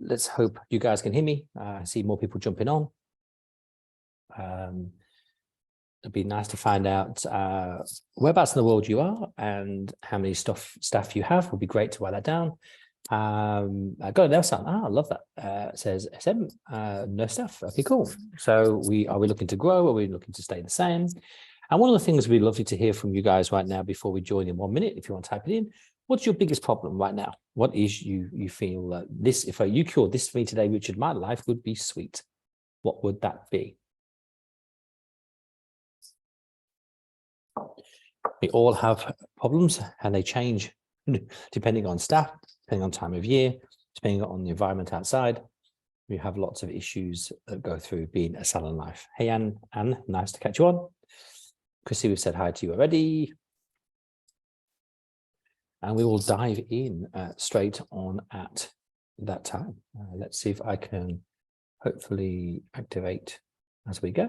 let's hope you guys can hear me. I see more people jumping on. It'd be nice to find out whereabouts in the world you are and how many staff you have. Would be great to write that down. I got a no sound. I love that. It says SM, no staff. Okay, cool. So are we looking to grow? Are we looking to stay the same? And one of the things we'd love to hear from you guys right now before we join in 1 minute, if you want to type it in, what's your biggest problem right now? What is you feel this, if you cured this for me today, Richard, my life would be sweet. What would that be? We all have problems and they change depending on staff, depending on time of year, depending on the environment outside. We have lots of issues that go through being a salon life. Hey, Anne, nice to catch you on. Chrissy, we've said hi to you already. And we will dive in straight on at that time. Let's see if I can hopefully activate as we go.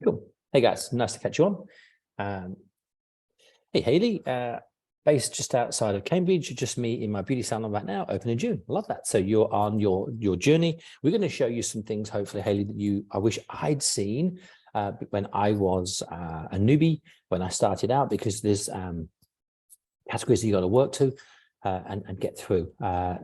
Cool. Hey guys, nice to catch you on. Hey Haley, based just outside of Cambridge, just me in my beauty salon right now, open in June. Love that. So you're on your journey. We're going to show you some things, hopefully, Haley, that I wish I'd seen when I was a newbie, when I started out, because there's categories that you got to work to and get through.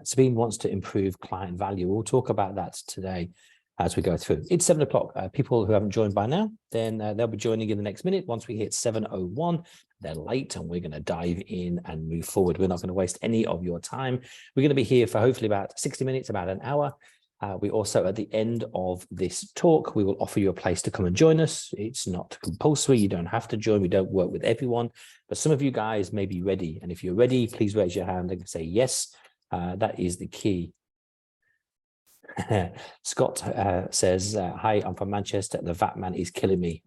Sabine wants to improve client value. We'll talk about that today as we go through. It's 7 o'clock. People who haven't joined by now, then they'll be joining in the next minute. Once we hit 7:01, they're late and we're going to dive in and move forward. We're not going to waste any of your time. We're going to be here for hopefully about 60 minutes, about an hour. We also, at the end of this talk, we will offer you a place to come and join us. It's not compulsory. You don't have to join. We don't work with everyone, but some of you guys may be ready. And if you're ready, please raise your hand and say yes. That is the key. Scott says, hi, I'm from Manchester. The VAT man is killing me.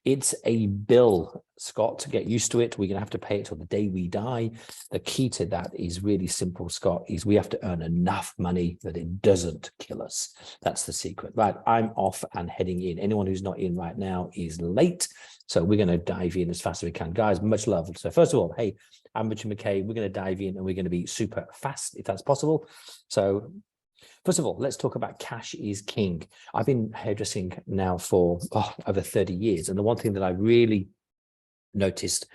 It's a bill, Scott. Get used to it. We're going to have to pay it till the day we die. The key to that is really simple, Scott, is we have to earn enough money that it doesn't kill us. That's the secret. Right, I'm off and heading in. Anyone who's not in right now is late. So we're going to dive in as fast as we can. Guys, much love. So first of all, hey, I'm Richard McCabe. We're going to dive in and we're going to be super fast if that's possible. So first of all, let's talk about cash is king. I've been hairdressing now for over 30 years. And the one thing that I really noticed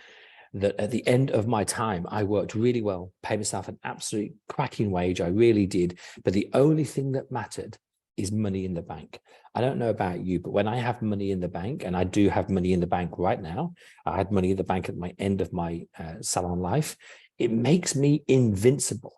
that at the end of my time, I worked really well, paid myself an absolute cracking wage. I really did. But the only thing that mattered is money in the bank. I don't know about you, but when I have money in the bank, and I do have money in the bank right now, I had money in the bank at my end of my salon life, it makes me invincible.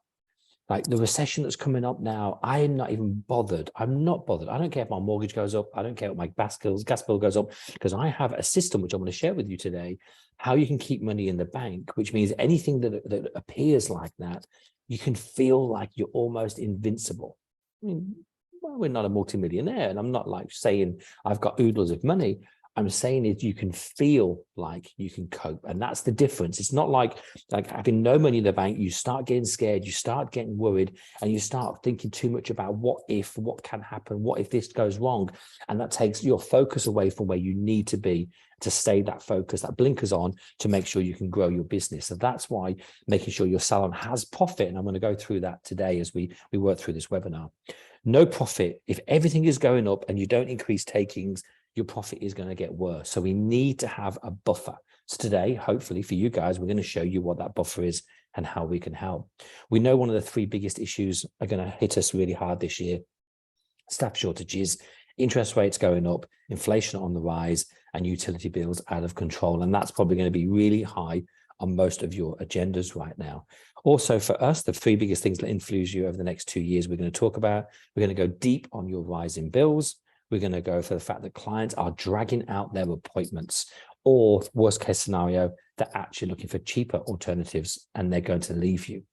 Like the recession that's coming up now, I am not even bothered. I'm not bothered. I don't care if my mortgage goes up. I don't care if my gas bill goes up, because I have a system which I'm going to share with you today, how you can keep money in the bank, which means anything that appears like that, you can feel like you're almost invincible. I mean, well, we're not a multimillionaire, and I'm not like saying I've got oodles of money. I'm saying is you can feel like you can cope. And that's the difference. It's not like having no money in the bank. You start getting scared, you start getting worried, and you start thinking too much about what can happen, what if this goes wrong? And that takes your focus away from where you need to be to stay that focus, that blinkers on, to make sure you can grow your business. So that's why making sure your salon has profit. And I'm going to go through that today as we work through this webinar. No profit. If everything is going up and you don't increase takings, your profit is going to get worse. So we need to have a buffer. So today, hopefully for you guys, we're going to show you what that buffer is and how we can help. We know one of the 3 biggest issues are going to hit us really hard this year: staff shortages, interest rates going up, inflation on the rise, and utility bills out of control. And that's probably going to be really high on most of your agendas right now. Also for us, the 3 biggest things that influence you over the next 2 years, we're going to talk about. We're going to go deep on your rising bills. We're going to go for the fact that clients are dragging out their appointments, or worst case scenario, they're actually looking for cheaper alternatives and they're going to leave you.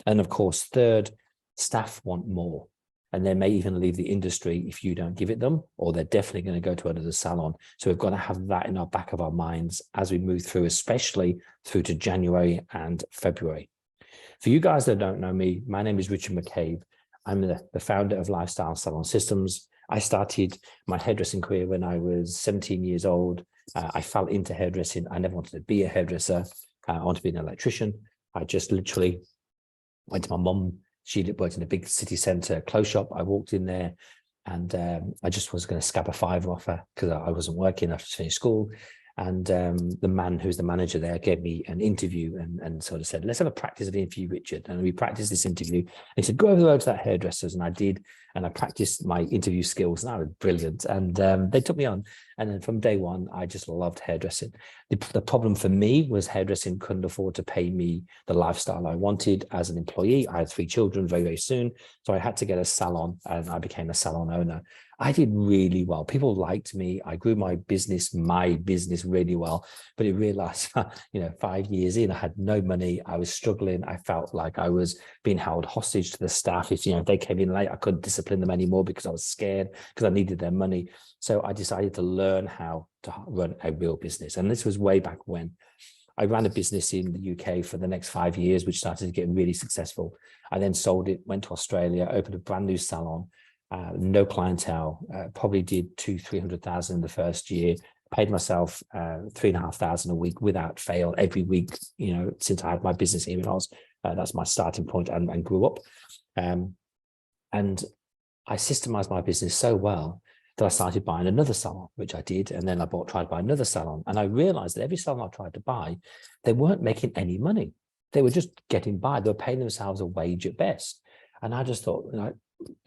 And of course, third, staff want more, and they may even leave the industry if you don't give it them, or they're definitely going to go to another salon. So we've got to have that in our back of our minds as we move through, especially through to January and February. For you guys that don't know me, my name is Richard McCabe. I'm the founder of Lifestyle Salon Systems. I started my hairdressing career when I was 17 years old. I fell into hairdressing. I never wanted to be a hairdresser. I want to be an electrician. I just literally went to my mum. She worked in a big city centre clothes shop. I walked in there and I just was going to scab a fiver off her because I wasn't working after finished school. And the man who's the manager there gave me an interview and sort of said, let's have a practice of the interview, Richard. And we practiced this interview. And he said, go over the road to that hairdresser's. And I did. And I practiced my interview skills. And I was brilliant. And they took me on. And then from day one, I just loved hairdressing. The problem for me was hairdressing couldn't afford to pay me the lifestyle I wanted as an employee. I had 3 children very, very soon. So I had to get a salon and I became a salon owner. I did really well. People liked me. I grew my business really well. But it realized, 5 years in, I had no money. I was struggling. I felt like I was being held hostage to the staff. If they came in late, I couldn't discipline them anymore because I was scared, because I needed their money. So I decided to learn how to run a real business. And this was way back when. I ran a business in the UK for the next 5 years, which started to get really successful. I then sold it, went to Australia, opened a brand new salon. No clientele, probably did 200,000-300,000 in the first year, paid myself 3,500 a week without fail every week, since I had my business here in Oz. That's my starting point and grew up. And I systemized my business so well that I started buying another salon, which I did. And then I tried to buy another salon. And I realized that every salon I tried to buy, they weren't making any money. They were just getting by. They were paying themselves a wage at best. And I just thought,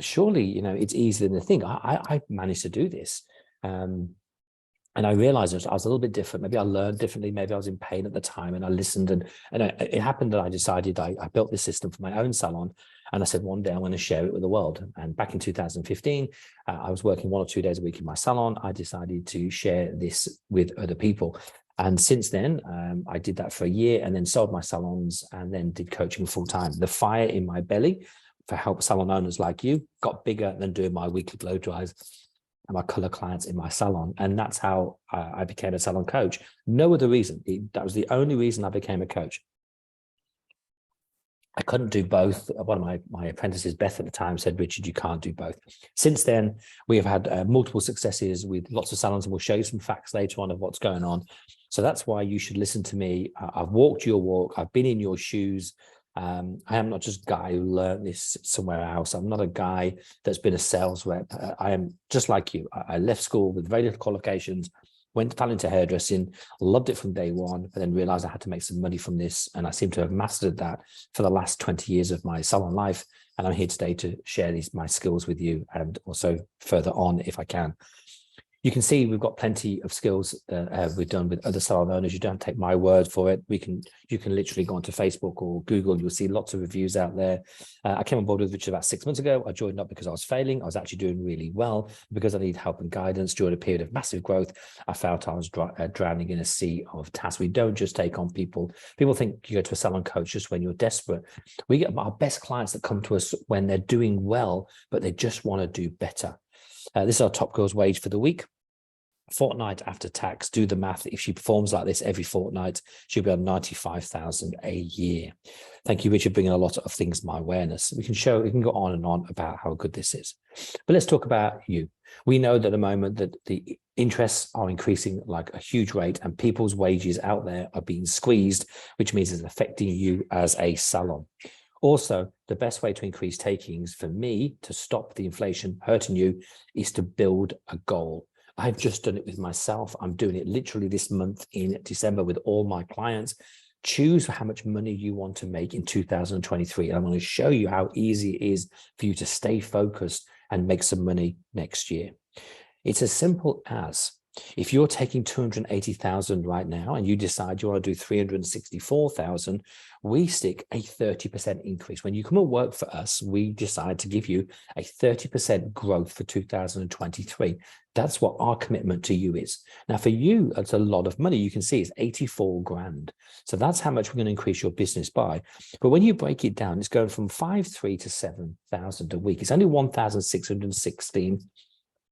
surely, it's easier than the thing. I managed to do this. And I realized I was a little bit different. Maybe I learned differently. Maybe I was in pain at the time and I listened. And it happened that I decided I built this system for my own salon. And I said, one day I'm going to share it with the world. And back in 2015, I was working 1 or 2 days a week in my salon. I decided to share this with other people. And since then, I did that for a year and then sold my salons and then did coaching full time. The fire in my belly for help salon owners like you got bigger than doing my weekly blow dries and my color clients in my salon. And that's how I became a salon coach. No other reason. That was the only reason I became a coach. I couldn't do both. One of my apprentices, Beth at the time, said, Richard, you can't do both. Since then, we have had multiple successes with lots of salons, and we'll show you some facts later on of what's going on. So that's why you should listen to me. I've walked your walk. I've been in your shoes. I am not just a guy who learned this somewhere else. I'm not a guy that's been a sales rep. I am just like you. I left school with very little qualifications, fell into hairdressing, loved it from day one, but then realized I had to make some money from this. And I seem to have mastered that for the last 20 years of my salon life. And I'm here today to share my skills with you and also further on if I can. You can see we've got plenty of skills that we've done with other salon owners. You don't take my word for it. You can literally go onto Facebook or Google. You'll see lots of reviews out there. I came on board with Richard about 6 months ago. I joined not because I was failing. I was actually doing really well because I need help and guidance during a period of massive growth. I felt I was drowning in a sea of tasks. We don't just take on people. People think you go to a salon coach just when you're desperate. We get our best clients that come to us when they're doing well, but they just want to do better. This is our top girl's wage for the week. Fortnight after tax, do the math. If she performs like this every fortnight, she'll be on 95,000 a year. Thank you, Richard, bringing a lot of things my awareness. We can go on and on about how good this is. But let's talk about you. We know that at the moment that the interests are increasing like a huge rate and people's wages out there are being squeezed, which means it's affecting you as a salon. Also, the best way to increase takings for me to stop the inflation hurting you is to build a goal. I've just done it with myself. I'm doing it literally this month in December with all my clients. Choose how much money you want to make in 2023. And I'm going to show you how easy it is for you to stay focused and make some money next year. It's as simple as if you're taking 280,000 right now and you decide you want to do 364,000, we stick a 30% increase. When you come and work for us, we decide to give you a 30% growth for 2023. That's what our commitment to you is. Now, for you, that's a lot of money. You can see it's 84 grand. So that's how much we're going to increase your business by. But when you break it down, it's going from 5,300 to 7,000 a week. It's only 1,616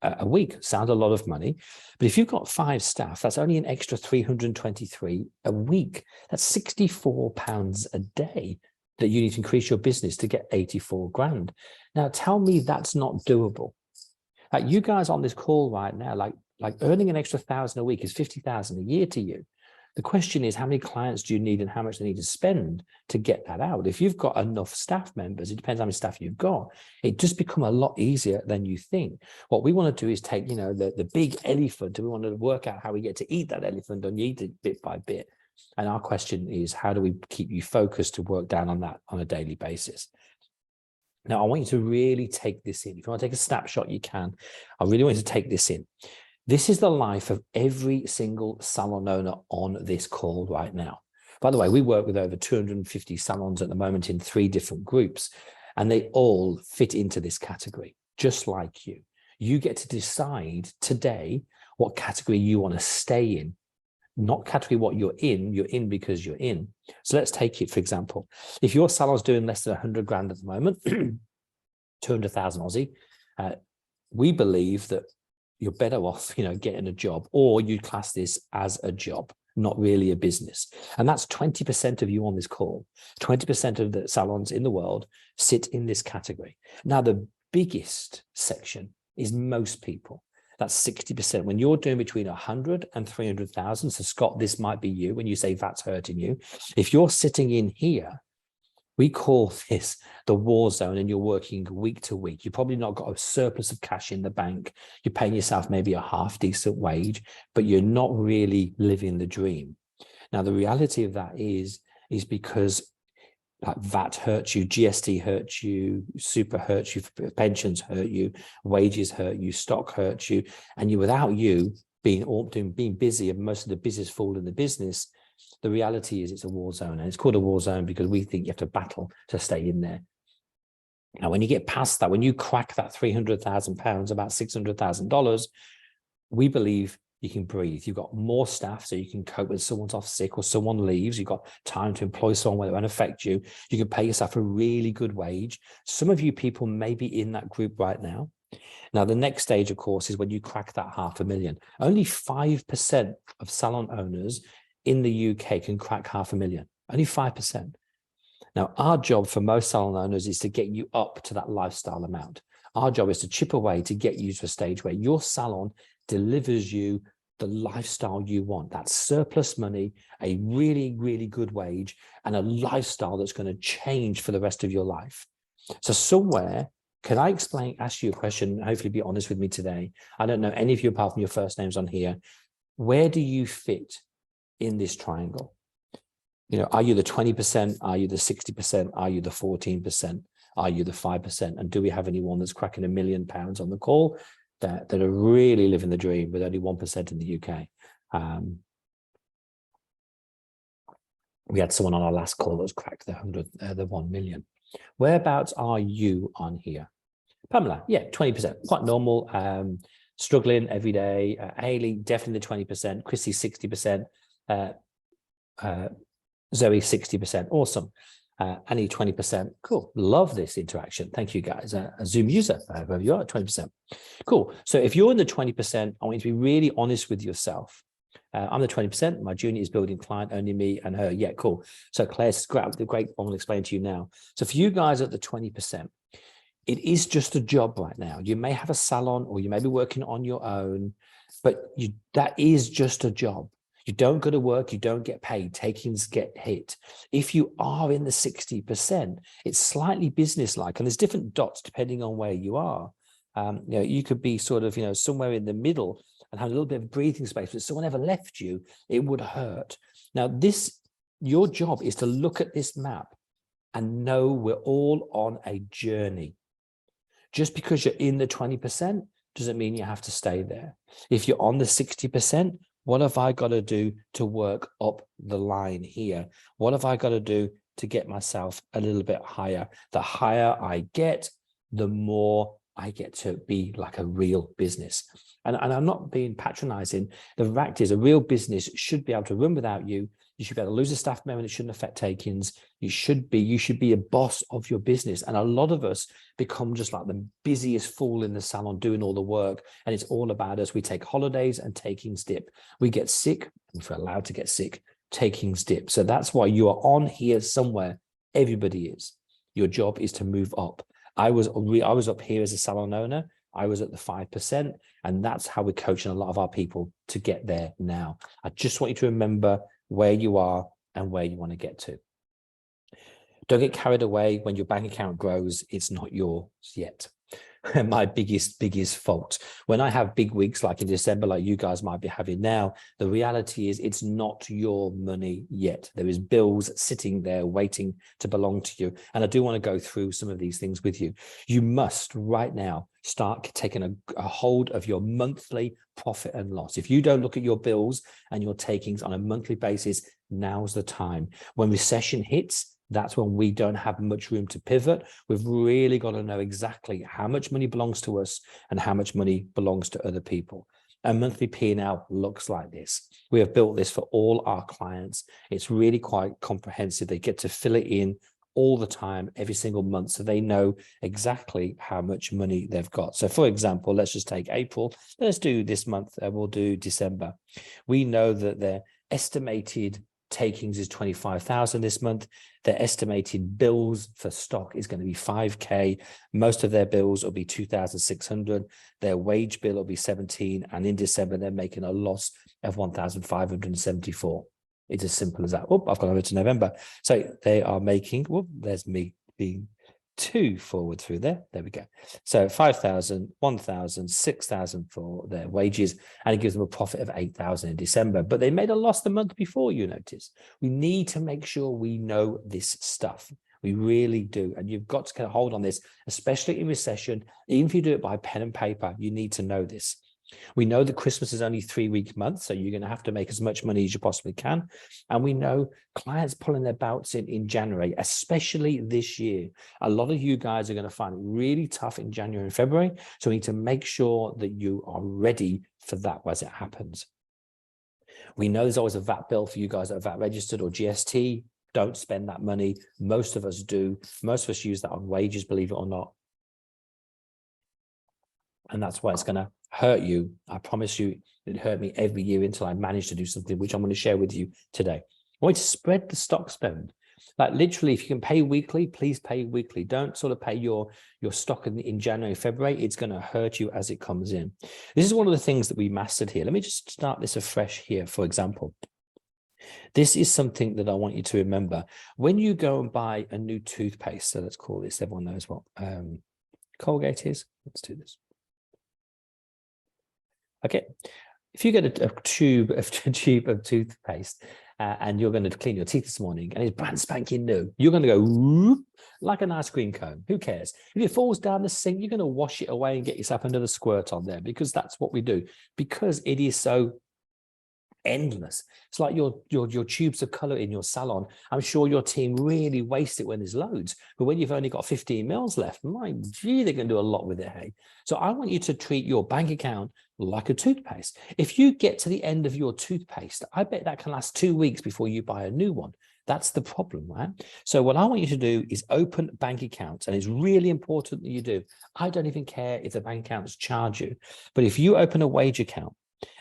a week. Sounds a lot of money, but if you've got 5 staff, that's only an extra 323 a week. That's 64 pounds a day that you need to increase your business to get 84 grand. Now, tell me that's not doable. Like you guys on this call right now, like earning an extra 1,000 a week is 50,000 a year to you. The question is, how many clients do you need and how much they need to spend to get that out? If you've got enough staff members, it depends how many staff you've got, it just becomes a lot easier than you think. What we want to do is take, the big elephant, and we want to work out how we get to eat that elephant and eat it bit by bit. And our question is, how do we keep you focused to work down on that on a daily basis? Now, I want you to really take this in. If you want to take a snapshot, you can. I really want you to take this in. This is the life of every single salon owner on this call right now. By the way, we work with over 250 salons at the moment in 3 different groups, and they all fit into this category, just like you. You get to decide today what category you want to stay in, not category what you're in because you're in. So let's take it, for example, if your salon's doing less than 100 grand at the moment, 200,000 Aussie, we believe that you're better off, getting a job, or you class this as a job, not really a business. And that's 20% of you on this call. 20% of the salons in the world sit in this category. Now, the biggest section is most people. That's 60%. When you're doing between 100 and 300,000, so Scott, this might be you when you say that's hurting you. If you're sitting in here, we call this the war zone, and you're working week to week. You've probably not got a surplus of cash in the bank. You're paying yourself maybe a half decent wage, but you're not really living the dream. Now, the reality of that is because like VAT hurts you, GST hurts you, super hurts you, pensions hurt you, wages hurt you, stock hurts you, and without you being busy, and most of the busiest fall in the business, the reality is it's a war zone. And it's called a war zone because we think you have to battle to stay in there. Now, when you get past that, when you crack that £300,000, about $600,000, we believe you can breathe. You've got more staff, so you can cope when someone's off sick or someone leaves. You've got time to employ someone where it won't affect you. You can pay yourself a really good wage. Some of you people may be in that group right now. Now, the next stage, of course, is when you crack that 500,000. Only 5% of salon owners in the UK can crack 500,000. Only 5%. Now, our job for most salon owners is to get you up to that lifestyle amount. Our job is to chip away to get you to a stage where your salon delivers you the lifestyle you want. That surplus money, a really, really good wage, and a lifestyle that's going to change for the rest of your life. So somewhere, can I ask you a question, hopefully be honest with me today? I don't know any of you apart from your first names on here. Where do you fit in this triangle? Are you the 20%? Are you the 60%? Are you the 14%? Are you the 5%? And do we have anyone that's cracking £1 million on the call that are really living the dream with only 1% in the UK? We had someone on our last call that was cracked the 1 million. Whereabouts are you on here? Pamela, yeah, 20%, quite normal. Struggling every day. Haley, definitely the 20%. Chrissy, 60%. Zoe, 60%. Awesome. Annie, 20%. Cool. Love this interaction. Thank you, guys. A Zoom user, wherever you are, 20%. Cool. So if you're in the 20%, I want you to be really honest with yourself. I'm the 20%. My junior is building client, only me and her. Yeah, cool. So Claire's great. I will explain to you now. So for you guys at the 20%, it is just a job right now. You may have a salon or you may be working on your own, but that is just a job. You don't go to work, you don't get paid, takings get hit. If you are in the 60%, it's slightly business-like, and there's different dots depending on where you are. You could be sort of, somewhere in the middle and have a little bit of breathing space, but if someone ever left you, it would hurt. Now, your job is to look at this map and know we're all on a journey. Just because you're in the 20% doesn't mean you have to stay there. If you're on the 60%, what have I got to do to work up the line here? What have I got to do to get myself a little bit higher? The higher I get, the more I get to be like a real business. And I'm not being patronizing. The fact is, a real business should be able to run without you. You should be able to lose a staff member and it shouldn't affect takings. You should be a boss of your business. And a lot of us become just like the busiest fool in the salon doing all the work. And it's all about us. We take holidays and takings dip. We get sick, if we're allowed to get sick, takings dip. So that's why you are on here somewhere. Everybody is. Your job is to move up. I was up here as a salon owner. I was at the 5%, and that's how we're coaching a lot of our people to get there now. I just want you to remember where you are and where you want to get to. Don't get carried away. When your bank account grows, it's not yours yet. My biggest fault. When I have big weeks like in December, like you guys might be having now, the reality is it's not your money yet. There is bills sitting there waiting to belong to you. And I do want to go through some of these things with you. You must right now start taking a hold of your monthly profit and loss. If you don't look at your bills and your takings on a monthly basis, now's the time. When recession hits, that's when we don't have much room to pivot. We've really got to know exactly how much money belongs to us and how much money belongs to other people. A monthly P&L looks like this. We have built this for all our clients. It's really quite comprehensive. They get to fill it in all the time, every single month, so they know exactly how much money they've got. So for example, let's just take April. Let's do this month. We'll do December. We know that their estimated takings is 25,000 this month. Their estimated bills for stock is going to be 5K. Most of their bills will be 2,600. Their wage bill will be 17. And in December, they're making a loss of 1,574. It's as simple as that. Oh, I've gone over to November. So they are making, whoop, there's me being too forward through there. There we go. So 5,000, 1,000, 6,000 for their wages, and it gives them a profit of 8,000 in December. But they made a loss the month before, you notice. We need to make sure we know this stuff. We really do. And you've got to get a hold on this, especially in recession. Even if you do it by pen and paper, you need to know this. We know that Christmas is only 3-week month, so you're going to have to make as much money as you possibly can. And we know clients pulling their belts in January, especially this year. A lot of you guys are going to find it really tough in January and February. So we need to make sure that you are ready for that as it happens. We know there's always a VAT bill for you guys that are VAT registered or GST. Don't spend that money. Most of us do. Most of us use that on wages, believe it or not. And that's why it's going to hurt you. I promise you, it hurt me every year until I managed to do something, which I'm going to share with you today. I want you to spread the stock spend. Like literally, if you can pay weekly, please pay weekly. Don't sort of pay your stock in January, February. It's going to hurt you as it comes in. This is one of the things that we mastered here. Let me just start this afresh here, for example. This is something that I want you to remember. When you go and buy a new toothpaste, so let's call this, everyone knows what Colgate is. Let's do this. Okay, if you get a tube of toothpaste and you're going to clean your teeth this morning and it's brand spanking new, you're going to go whoop, like an ice cream cone. Who cares? If it falls down the sink, you're going to wash it away and get yourself another squirt on there, because that's what we do, because it is so endless. It's like your tubes of color in your salon. I'm sure your team really waste it when there's loads, but when you've only got 15 mils left, my gee, they're going to do a lot with it. Hey, so I want you to treat your bank account like a toothpaste. If you get to the end of your toothpaste, I bet that can last 2 weeks before you buy a new one. That's the problem, right? So what I want you to do is open bank accounts, and it's really important that you do. I don't even care if the bank accounts charge you, but if you open a wage account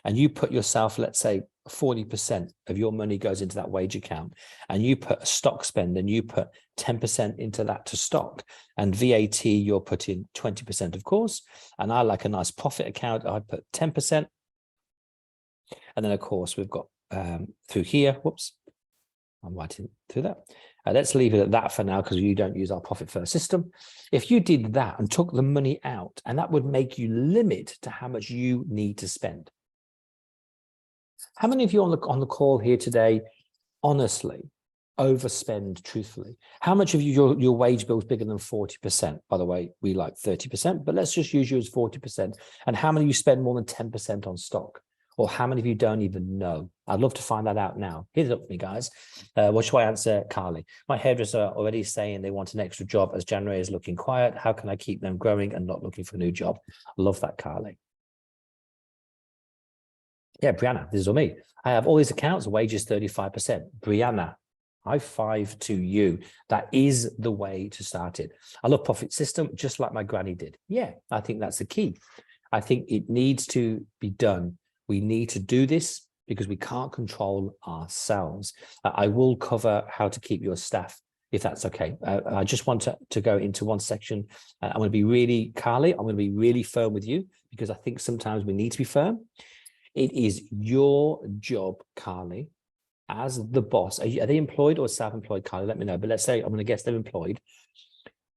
and you put yourself, let's say 40% of your money goes into that wage account, and you put a stock spend and you put 10% into that to stock, and VAT, you're putting 20%, of course. And I like a nice profit account. I put 10%. And then of course we've got through here, whoops, I'm writing through that. Let's leave it at that for now, because you don't use our profit first system. If you did that and took the money out, and that would make you limit to how much you need to spend. How many of you on the call here today, honestly, overspend truthfully? How much of you, your wage bill is bigger than 40%? By the way, we like 30%, but let's just use you as 40%. And how many of you spend more than 10% on stock? Or how many of you don't even know? I'd love to find that out now. Hit it up for me, guys. What should I answer, Carly? My hairdresser already saying they want an extra job as January is looking quiet. How can I keep them growing and not looking for a new job? I love that, Carly. Yeah, Brianna, this is all me. I have all these accounts, wages 35%. Brianna, high five to you. That is the way to start it. I love profit system, just like my granny did. Yeah, I think that's the key. I think it needs to be done. We need to do this because we can't control ourselves. I will cover how to keep your staff, if that's okay. I just want to go into one section. I'm going to be really, Carly, I'm going to be really firm with you, because I think sometimes we need to be firm. It is your job, Carly, as the boss, are they employed or self-employed, Carly? Let me know. But let's say, I'm going to guess they're employed.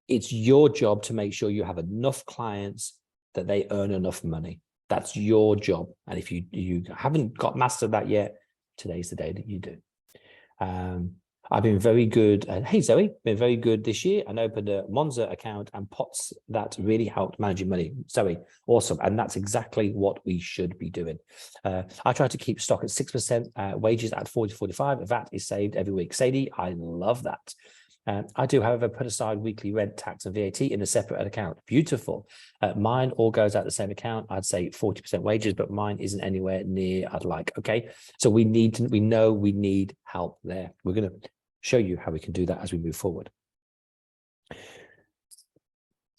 It's your job to make sure you have enough clients that they earn enough money. That's your job. And if you haven't got mastered that yet, today's the day that you do. I've been very good. Hey, Zoe, been very good this year and opened a Monza account and pots that really helped managing money. Zoe, awesome. And that's exactly what we should be doing. I try to keep stock at 6%, wages at 40-45. VAT is saved every week. Sadie, I love that. I do, however, put aside weekly rent, tax, and VAT in a separate account. Beautiful. Mine all goes out the same account. I'd say 40% wages, but mine isn't anywhere near I'd like. Okay, so we know we need help there. We're going to show you how we can do that as we move forward.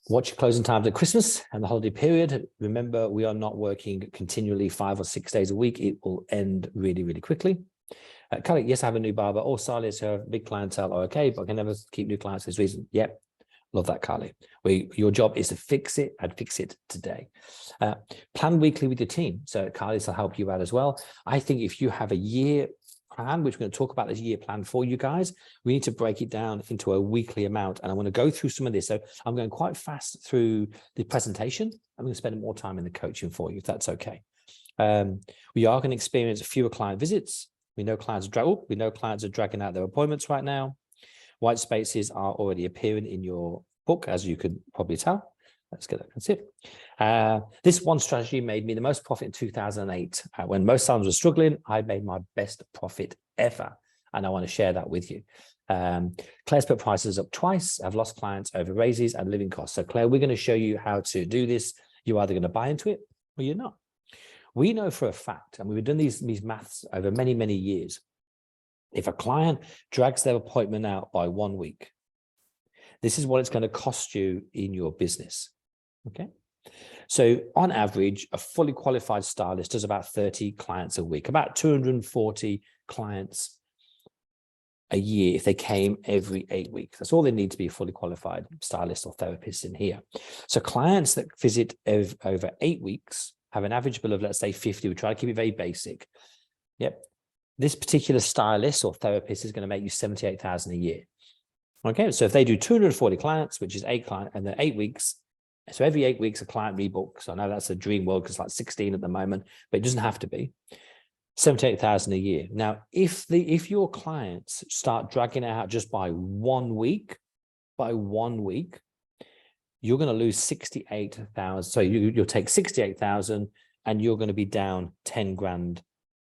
Watch your closing times at Christmas and the holiday period. Remember, we are not working continually 5 or 6 days a week. It will end really, really quickly. Kelly, yes, I have a new barber. All stylists who have big clientele are okay, but I can never keep new clients for this reason. Yep, love that, Carly. Your job is to fix it and fix it today. Plan weekly with your team. So Carly's will help you out as well. I think if you have a year plan, which we're going to talk about this year plan for you guys, we need to break it down into a weekly amount. And I want to go through some of this. So I'm going quite fast through the presentation. I'm going to spend more time in the coaching for you, if that's okay. We are going to experience fewer client visits. We know clients are dragging out their appointments right now. White spaces are already appearing in your book, as you could probably tell. Let's get that. That's it. This one strategy made me the most profit in 2008. When most salons were struggling, I made my best profit ever. And I want to share that with you. Claire's put prices up twice. I've lost clients over raises and living costs. So Claire, we're going to show you how to do this. You're either going to buy into it or you're not. We know for a fact, and we've done these maths over many, many years, if a client drags their appointment out by 1 week, this is what it's going to cost you in your business, okay? So on average, a fully qualified stylist does about 30 clients a week, about 240 clients a year if they came every 8 weeks. That's all they need to be a fully qualified stylist or therapist in here. So clients that visit over 8 weeks have an average bill of, let's say, 50. We try to keep it very basic. Yep. This particular stylist or therapist is going to make you 78,000 a year. Okay. So if they do 240 clients, which is 8 clients, and then 8 weeks, so every 8 weeks a client rebooks. I know that's a dream world because it's like 16 at the moment, but it doesn't have to be. 78,000 a year. Now, if your clients start dragging it out just by 1 week, you're going to lose 68,000. So you'll take 68,000 and you're going to be down 10 grand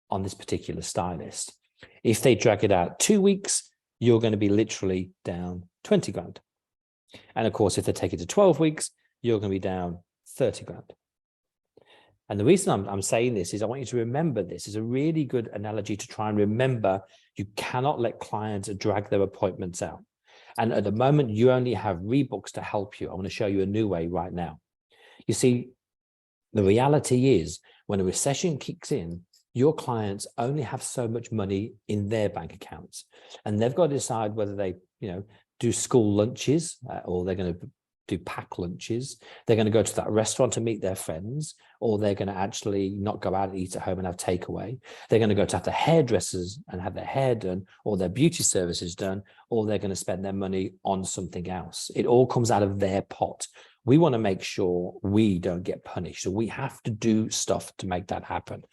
on this particular stylist. If they drag it out 2 weeks, you're going to be literally down 20 grand. And of course, if they take it to 12 weeks, you're going to be down 30 grand. And the reason I'm saying this is I want you to remember this is a really good analogy to try and remember you cannot let clients drag their appointments out. And at the moment, you only have rebooks to help you. I want to show you a new way right now. You see, the reality is when a recession kicks in, your clients only have so much money in their bank accounts. And they've got to decide whether they, do school lunches or they're going to do pack lunches. They're going to go to that restaurant to meet their friends, or they're going to actually not go out and eat at home and have takeaway. They're going to go to have the hairdressers and have their hair done, or their beauty services done, or they're going to spend their money on something else. It all comes out of their pot. We want to make sure we don't get punished. So we have to do stuff to make that happen.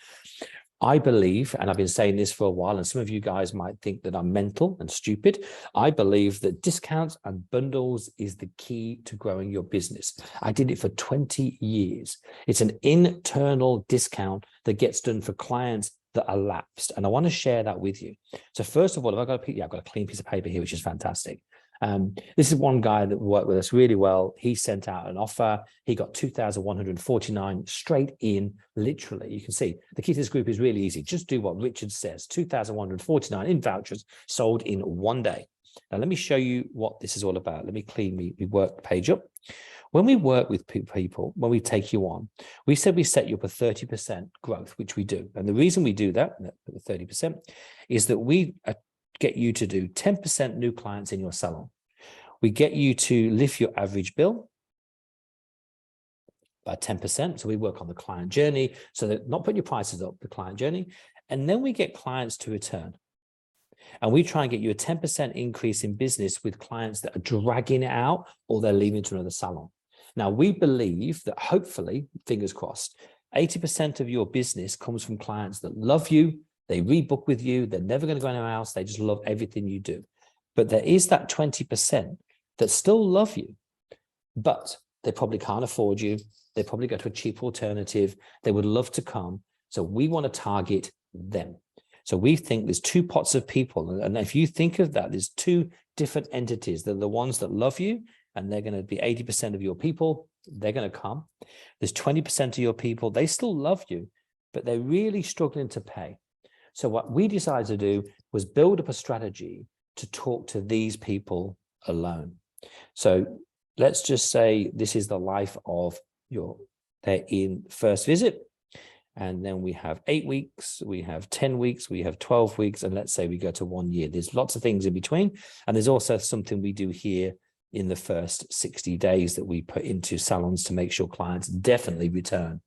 I believe, and I've been saying this for a while, and some of you guys might think that I'm mental and stupid. I believe that discounts and bundles is the key to growing your business. I did it for 20 years. It's an internal discount that gets done for clients that are lapsed. And I want to share that with you. So first of all, I've got a clean piece of paper here, which is fantastic. This is one guy that worked with us really well. He sent out an offer. He got 2,149 straight in, literally. You can see the key to this group is really easy. Just do what Richard says. 2,149 in vouchers sold in 1 day. Now, let me show you what this is all about. Let me clean the work page up. When we work with people, when we take you on, we said we set you up a 30% growth, which we do. And the reason we do that, the 30%, is that we get you to do 10% new clients in your salon. We get you to lift your average bill by 10%. So we work on the client journey. So that not putting your prices up, the client journey. And then we get clients to return. And we try and get you a 10% increase in business with clients that are dragging it out or they're leaving to another salon. Now, we believe that hopefully, fingers crossed, 80% of your business comes from clients that love you, they rebook with you, they're never going to go anywhere else, they just love everything you do. But there is that 20% that still love you, but they probably can't afford you, they probably go to a cheap alternative, they would love to come. So we want to target them. So we think there's two pots of people. And if you think of that, there's two different entities. They're the ones that love you, and they're going to be 80% of your people. They're going to come. There's 20% of your people. They still love you, but they're really struggling to pay. So what we decided to do was build up a strategy to talk to these people alone. So let's just say this is the life of they're in first visit. And then we have 8 weeks, we have 10 weeks, we have 12 weeks, and let's say we go to 1 year. There's lots of things in between. And there's also something we do here in the first 60 days that we put into salons to make sure clients definitely return.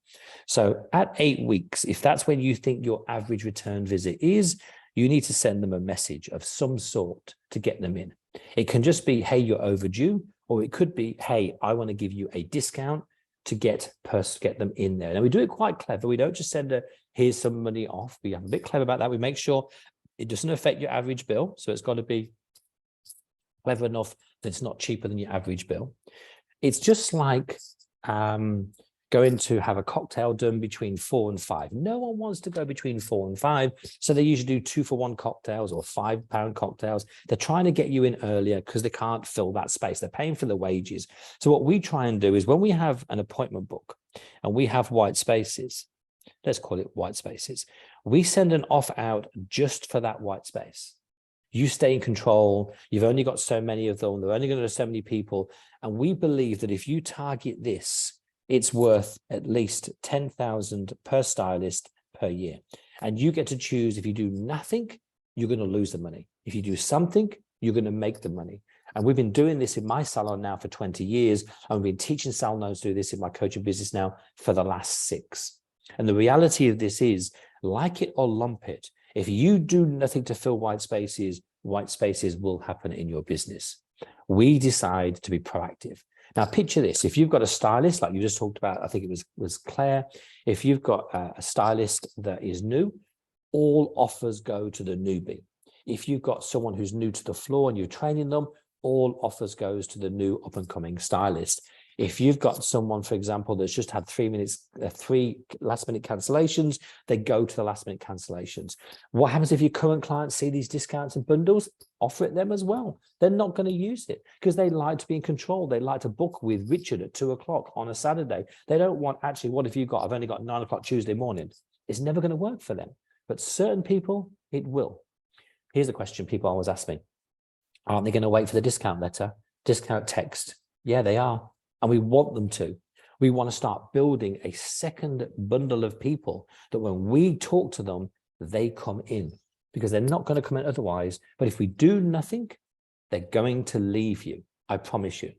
So at 8 weeks, if that's when you think your average return visit is, you need to send them a message of some sort to get them in. It can just be, hey, you're overdue, or it could be, hey, I want to give you a discount to get them in there. And we do it quite clever. We don't just send here's some money off. We have a bit clever about that. We make sure it doesn't affect your average bill. So it's got to be clever enough that it's not cheaper than your average bill. It's just like going to have a cocktail done between 4 and 5. No one wants to go between 4 and 5. So they usually do 2-for-1 cocktails or £5 cocktails. They're trying to get you in earlier because they can't fill that space. They're paying for the wages. So what we try and do is when we have an appointment book and we have white spaces, let's call it white spaces, we send an offer out just for that white space. You stay in control. You've only got so many of them. They're only going to so many people. And we believe that if you target this, it's worth at least 10,000 per stylist per year. And you get to choose. If you do nothing, you're going to lose the money. If you do something, you're going to make the money. And we've been doing this in my salon now for 20 years. And we've been teaching salons to do this in my coaching business now for the last 6. And the reality of this is, like it or lump it, if you do nothing to fill white spaces will happen in your business. We decide to be proactive. Now, picture this. If you've got a stylist, like you just talked about, I think it was Claire, if you've got a stylist that is new, all offers go to the newbie. If you've got someone who's new to the floor and you're training them, all offers goes to the new up-and-coming stylist. If you've got someone, for example, that's just had 3 last-minute cancellations, they go to the last-minute cancellations. What happens if your current clients see these discounts and bundles? Offer it them as well. They're not going to use it because they like to be in control. They like to book with Richard at 2 o'clock on a Saturday. They don't want, actually, what have you got? I've only got 9 o'clock Tuesday morning. It's never going to work for them. But certain people, it will. Here's the question people always ask me. Aren't they going to wait for the discount letter, discount text? Yeah, they are. And we want them to. We want to start building a second bundle of people that when we talk to them, they come in because they're not going to come in otherwise. But if we do nothing, they're going to leave you. I promise you.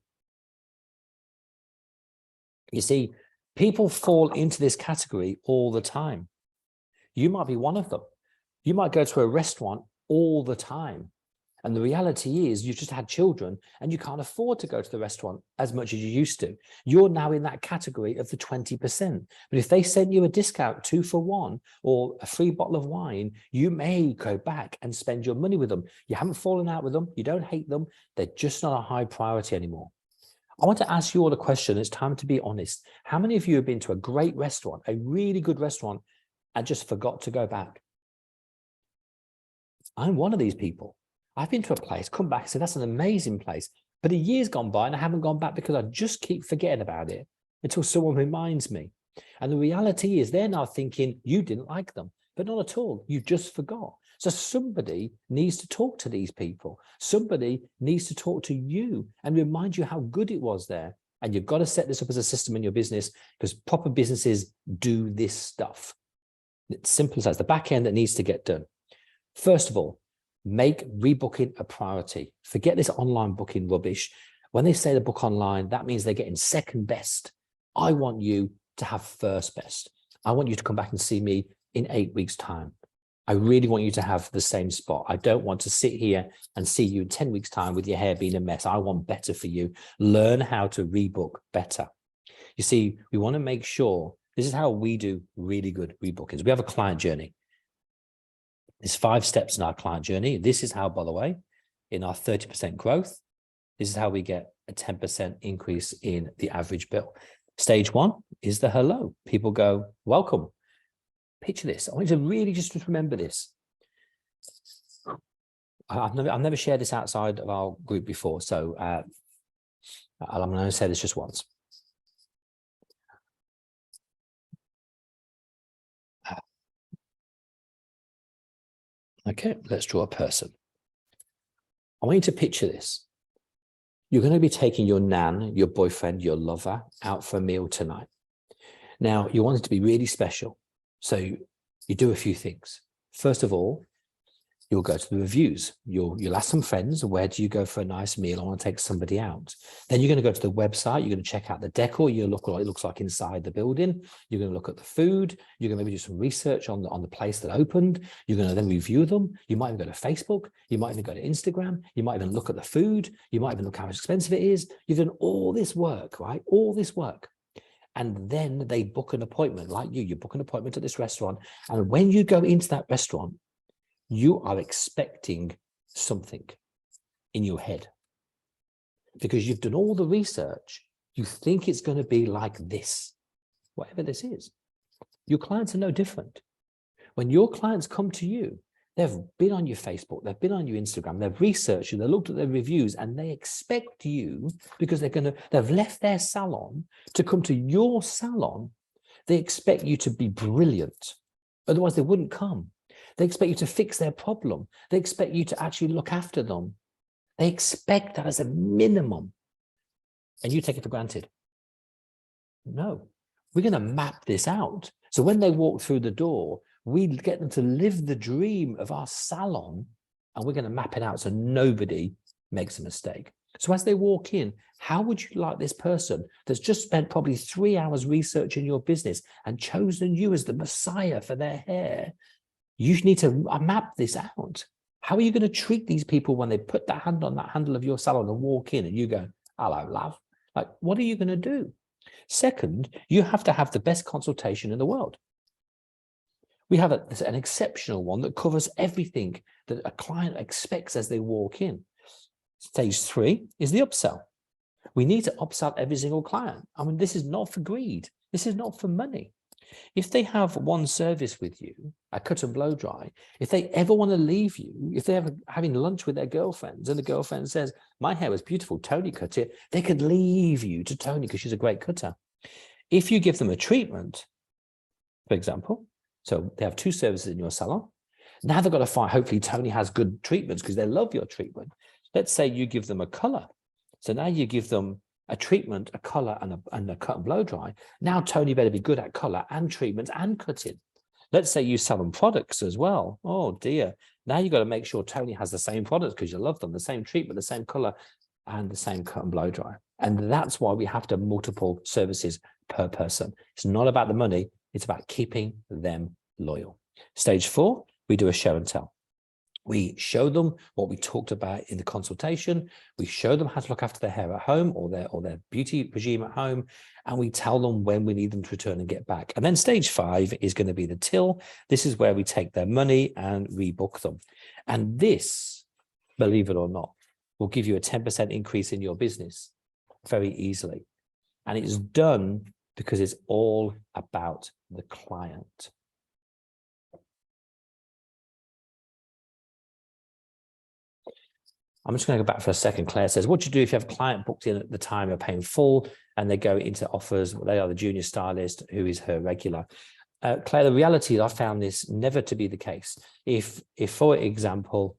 You see, people fall into this category all the time. You might be one of them. You might go to a restaurant all the time. And the reality is you've just had children and you can't afford to go to the restaurant as much as you used to. You're now in that category of the 20%. But if they sent you a discount 2-for-1 or a free bottle of wine, you may go back and spend your money with them. You haven't fallen out with them. You don't hate them. They're just not a high priority anymore. I want to ask you all a question. It's time to be honest. How many of you have been to a great restaurant, a really good restaurant, and just forgot to go back? I'm one of these people. I've been to a place, come back and say, that's an amazing place. But a year's gone by and I haven't gone back because I just keep forgetting about it until someone reminds me. And the reality is they're now thinking you didn't like them, but not at all. You just forgot. So somebody needs to talk to these people. Somebody needs to talk to you and remind you how good it was there. And you've got to set this up as a system in your business because proper businesses do this stuff. It's simple as that. It's the back end that needs to get done. First of all, make rebooking a priority. Forget this online booking rubbish. When they say the book online, that means they're getting second best. I want you to have first best. I want you to come back and see me in 8 weeks' time. I really want you to have the same spot. I don't want to sit here and see you in 10 weeks' time with your hair being a mess. I want better for you. Learn how to rebook better. You see, we want to make sure, this is how we do really good rebookings. We have a client journey. There's 5 steps in our client journey. This is how, by the way, in our 30% growth, this is how we get a 10% increase in the average bill. Stage 1 is the hello. People go, welcome. Picture this. I want you to really just remember this. I've never shared this outside of our group before, so I'm going to say this just once. Okay, let's draw a person. I want you to picture this. You're going to be taking your nan, your boyfriend, your lover out for a meal tonight. Now, you want it to be really special. So you do a few things. First of all, you'll go to the reviews. You'll ask some friends, where do you go for a nice meal? I want to take somebody out. Then you're going to go to the website. You're going to check out the decor. You look what it looks like inside the building. You're going to look at the food. You're going to maybe do some research on the place that opened. You're going to then review them. You might even go to Facebook. You might even go to Instagram. You might even look at the food. You might even look how expensive it is. You've done all this work, right? All this work. And then they book an appointment like you book an appointment at this restaurant. And when you go into that restaurant, you are expecting something in your head because you've done all the research. You think it's going to be like this, whatever this is. Your clients are no different. When your clients come to you, they've been on your Facebook, they've been on your Instagram, they've researched you, they've looked at their reviews, and they expect you, because they've left their salon to come to your salon. They expect you to be brilliant. Otherwise, they wouldn't come. They expect you to fix their problem. They expect you to actually look after them. They expect that as a minimum. And you take it for granted. No, we're going to map this out. So when they walk through the door, we get them to live the dream of our salon, and we're going to map it out so nobody makes a mistake. So as they walk in, how would you like this person that's just spent probably 3 hours researching your business and chosen you as the messiah for their hair? You need to map this out. How are you going to treat these people when they put that hand on that handle of your salon and walk in and you go, hello, love? Like, what are you going to do? Second, you have to have the best consultation in the world. We have an exceptional one that covers everything that a client expects as they walk in. Stage 3 is the upsell. We need to upsell every single client. I mean, this is not for greed. This is not for money. If they have one service with you, a cut and blow dry, if they ever want to leave you, if they're having lunch with their girlfriends and the girlfriend says, my hair was beautiful, Tony cut it, they could leave you to Tony because she's a great cutter. If you give them a treatment, for example, so they have 2 services in your salon, now they've got to find, hopefully Tony has good treatments because they love your treatment. Let's say you give them a color. So now you give them a treatment, a color, and a cut and blow dry. Now Tony better be good at color and treatment and cutting. Let's say you sell them products as well. Oh dear. Now you've got to make sure Tony has the same products because you love them, the same treatment, the same color, and the same cut and blow dry. And that's why we have to have multiple services per person. It's not about the money. It's about keeping them loyal. Stage 4, we do a show and tell. We show them what we talked about in the consultation. We show them how to look after their hair at home or their beauty regime at home. And we tell them when we need them to return and get back. And then stage 5 is going to be the till. This is where we take their money and rebook them. And this, believe it or not, will give you a 10% increase in your business very easily. And it's done because it's all about the client. I'm just going to go back for a second. Claire says, what do you do if you have a client booked in at the time you're paying full and they go into offers? They are the junior stylist who is her regular. Claire, the reality is I found this never to be the case. If for example,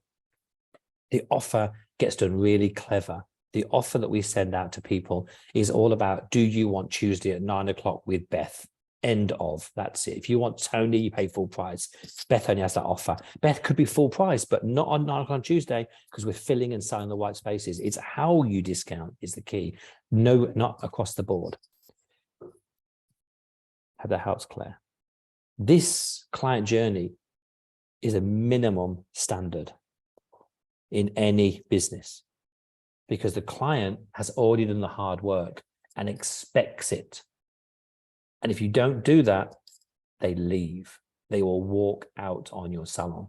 the offer gets done really clever, the offer that we send out to people is all about, do you want Tuesday at 9 o'clock with Beth? End of. That's it. If you want Tony, you pay full price. Beth only has that offer. Beth could be full price, but not on 9 o'clock on Tuesday because we're filling and selling the white spaces. It's how you discount is the key. No, not across the board. Hope that helps, Claire. This client journey is a minimum standard in any business, because the client has already done the hard work and expects it. And if you don't do that, they leave. They will walk out on your salon.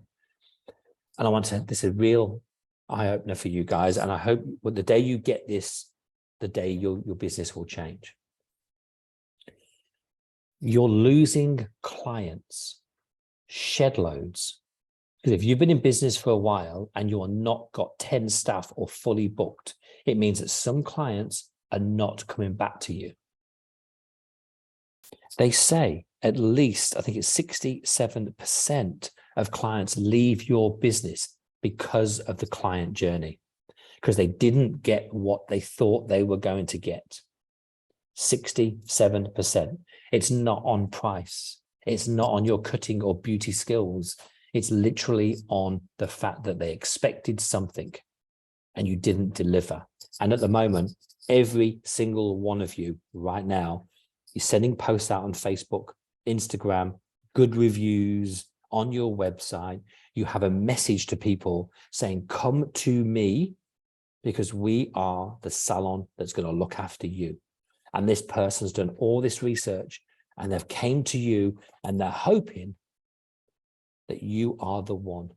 And I want to, this is a real eye-opener for you guys. And I hope the day you get this, the day your business will change. You're losing clients, shed loads. Because if you've been in business for a while and you're not got 10 staff or fully booked, it means that some clients are not coming back to you. They say at least, I think it's 67% of clients leave your business because of the client journey, because they didn't get what they thought they were going to get. 67%. It's not on price. It's not on your cutting or beauty skills. It's literally on the fact that they expected something and you didn't deliver. And at the moment, every single one of you right now is sending posts out on Facebook, Instagram, good reviews on your website. You have a message to people saying, come to me because we are the salon that's going to look after you. And this person's done all this research and they've came to you and they're hoping that you are the one.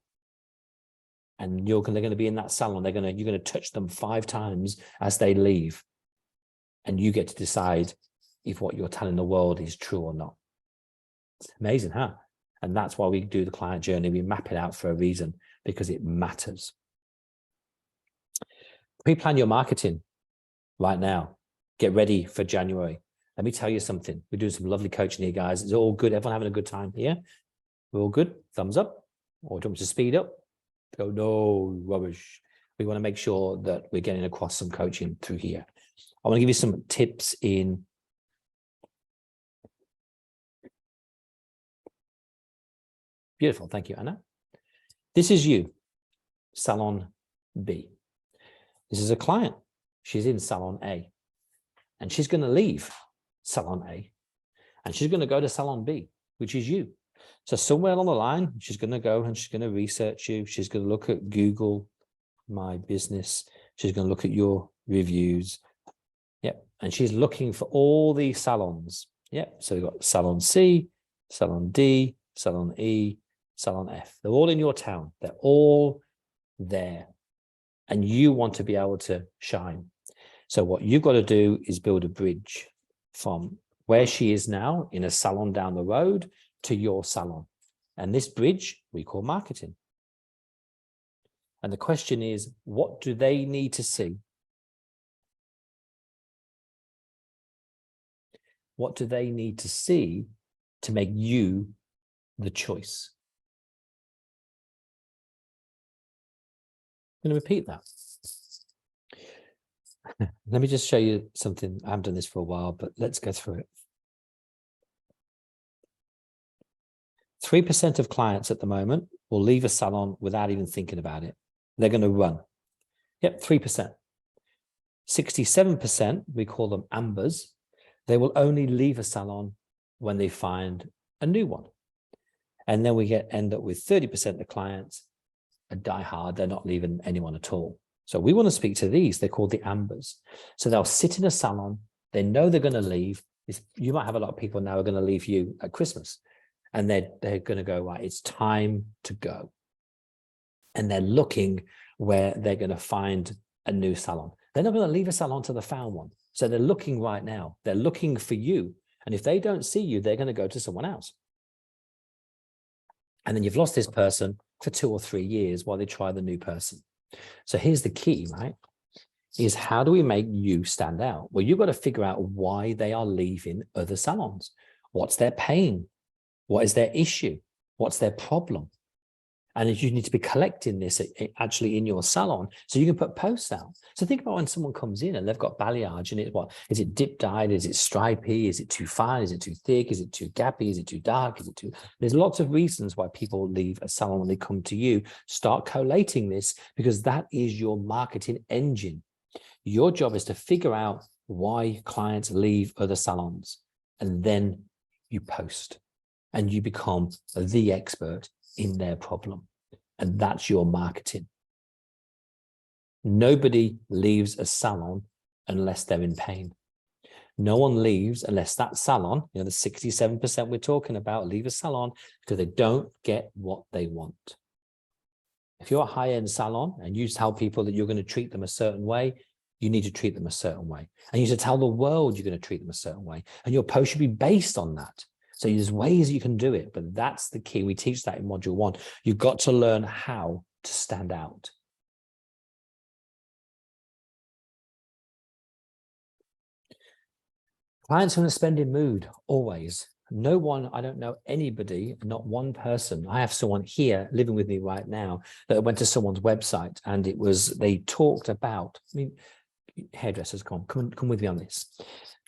And they're going to be in that salon. You're going to touch them 5 times as they leave. And you get to decide if what you're telling the world is true or not. It's amazing, huh? And that's why we do the client journey. We map it out for a reason, because it matters. Pre-plan your marketing right now. Get ready for January. Let me tell you something. We're doing some lovely coaching here, guys. It's all good. Everyone having a good time here? We're all good? Thumbs up? Or do you want me to speed up? Go, no, rubbish. We want to make sure that we're getting across some coaching through here. I want to give you some tips in beautiful. Thank you, Anna. This is you, Salon B. This is a client. She's in Salon A. And she's going to leave Salon A. And she's going to go to Salon B, which is you. So somewhere along the line, she's going to go and she's going to research you. She's going to look at Google My Business. She's going to look at your reviews. Yep. And she's looking for all these salons. Yep. So we've got Salon C, Salon D, Salon E, Salon F. They're all in your town. They're all there. And you want to be able to shine. So what you've got to do is build a bridge from where she is now in a salon down the road to your salon. And this bridge we call marketing. And the question is, what do they need to see? What do they need to see to make you the choice? I'm going to repeat that. Let me just show you something. I haven't done this for a while, but let's go through it. 3% of clients at the moment will leave a salon without even thinking about it. They're going to run. Yep, 3%. 67%, we call them ambers. They will only leave a salon when they find a new one. And then we end up with 30% of clients are die hard. They're not leaving anyone at all. So we want to speak to these. They're called the ambers. So they'll sit in a salon. They know they're going to leave. You might have a lot of people now who are going to leave you at Christmas. And they're going to go, right, it's time to go. And they're looking where they're going to find a new salon. They're not going to leave a salon till they found one. So they're looking right now. They're looking for you. And if they don't see you, they're going to go to someone else. And then you've lost this person for 2 or 3 years while they try the new person. So here's the key, right? Is how do we make you stand out? Well, you've got to figure out why they are leaving other salons. What's their pain? What is their issue? What's their problem? And you need to be collecting this actually in your salon so you can put posts out. So think about when someone comes in and they've got balayage and it's what? Is it dip dyed? Is it stripy? Is it too fine? Is it too thick? Is it too gappy? Is it too dark? Is it too... There's lots of reasons why people leave a salon when they come to you. Start collating this because that is your marketing engine. Your job is to figure out why clients leave other salons and then you post and you become the expert in their problem. And that's your marketing. Nobody leaves a salon unless they're in pain. No one leaves unless that salon, the 67% we're talking about, leave a salon because they don't get what they want. If you're a high-end salon and you tell people that you're going to treat them a certain way, you need to treat them a certain way. And you should tell the world you're going to treat them a certain way. And your post should be based on that. So there's ways you can do it, but that's the key. We teach that in module 1. You've got to learn how to stand out. Clients are in a spending mood, always. No one, I don't know anybody, not one person. I have someone here living with me right now that went to someone's website and they talked about, hairdressers, come with me on this.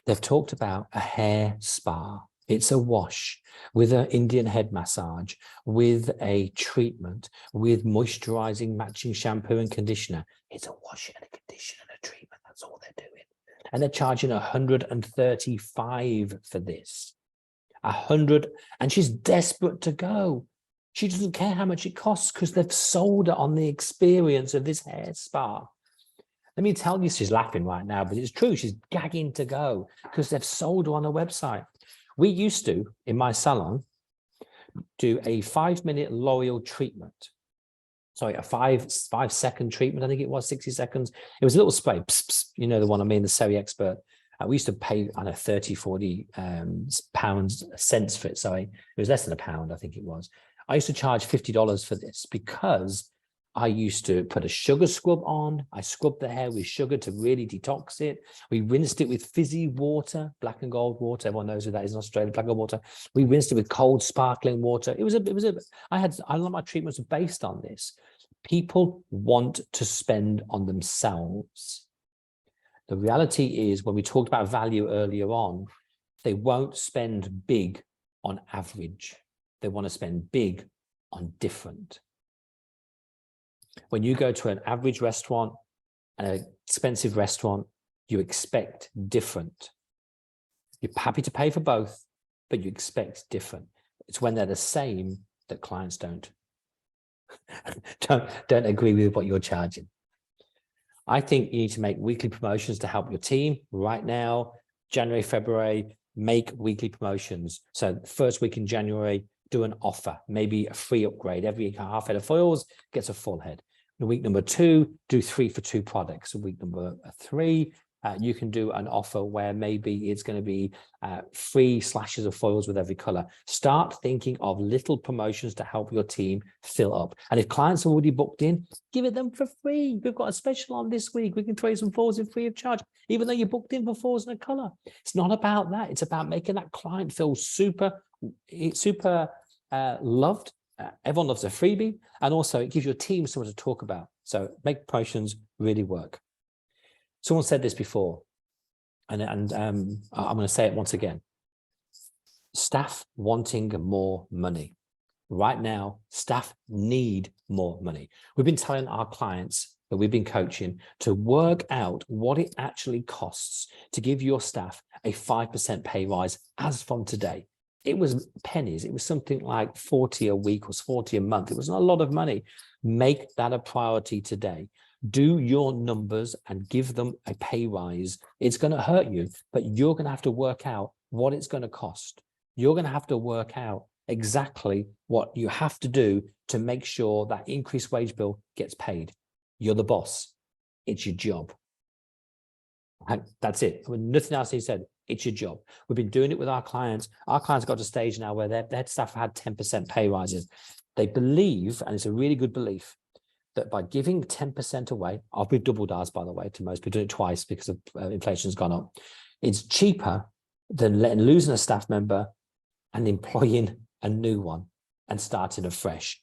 They've talked about a hair spa. It's a wash with an Indian head massage, with a treatment, with moisturizing matching shampoo and conditioner. It's a wash and a conditioner and a treatment. That's all they're doing. And they're charging $135 for this. 100, and she's desperate to go. She doesn't care how much it costs because they've sold her on the experience of this hair spa. Let me tell you, she's laughing right now, but it's true. She's gagging to go because they've sold her on a website. We used to, in my salon, do a 5-minute L'Oreal treatment. Sorry, a 5-second treatment. I think it was 60 seconds. It was a little spray. Pss, pss, you know the one I mean, the Seri Expert. We used to pay, I don't know, 30, 40 cents for it. Sorry, it was less than £1, I think it was. I used to charge $50 for this because I used to put a sugar scrub on. I scrubbed the hair with sugar to really detox it. We rinsed it with fizzy water, black and gold water. Everyone knows who that is in Australia, black and gold water. We rinsed it with cold, sparkling water. I love my treatments based on this. People want to spend on themselves. The reality is, when we talked about value earlier on, they won't spend big on average. They want to spend big on different. When you go to an average restaurant and an expensive restaurant, you expect different. You're happy to pay for both, but you expect different. It's when they're the same that clients don't agree with what you're charging. I think you need to make weekly promotions to help your team. Right now, January, February, make weekly promotions. So first week in January, do an offer, maybe a free upgrade. Every half head of foils gets a full head. In week number 2, do 3 for 2 products. In week number 3, you can do an offer where maybe it's going to be free slashes of foils with every color. Start thinking of little promotions to help your team fill up. And if clients are already booked in, give it them for free. We've got a special on this week. We can throw you some foils in free of charge, even though you're booked in for foils and a color. It's not about that. It's about making that client feel super loved. Everyone loves a freebie, and also it gives your team something to talk about. So make promotions really work. Someone said this before, and I'm going to say it once again. Staff wanting more money. Right now, staff need more money. We've been telling our clients that we've been coaching to work out what it actually costs to give your staff a 5% pay rise as from today. It was pennies. It was something like 40 a week or 40 a month. It was not a lot of money. Make that a priority today. Do your numbers and give them a pay rise. It's going to hurt you, but you're going to have to work out what it's going to cost. You're going to have to work out exactly what you have to do to make sure that increased wage bill gets paid. You're the boss. It's your job. And that's it. Nothing else he said. It's your job. We've been doing it with our clients. Our clients got to a stage now where their staff had 10% pay rises. They believe, and it's a really good belief, that by giving 10% away, we've doubled ours, by the way, to most. We've done it twice because of inflation's gone up. It's cheaper than losing a staff member and employing a new one and starting afresh.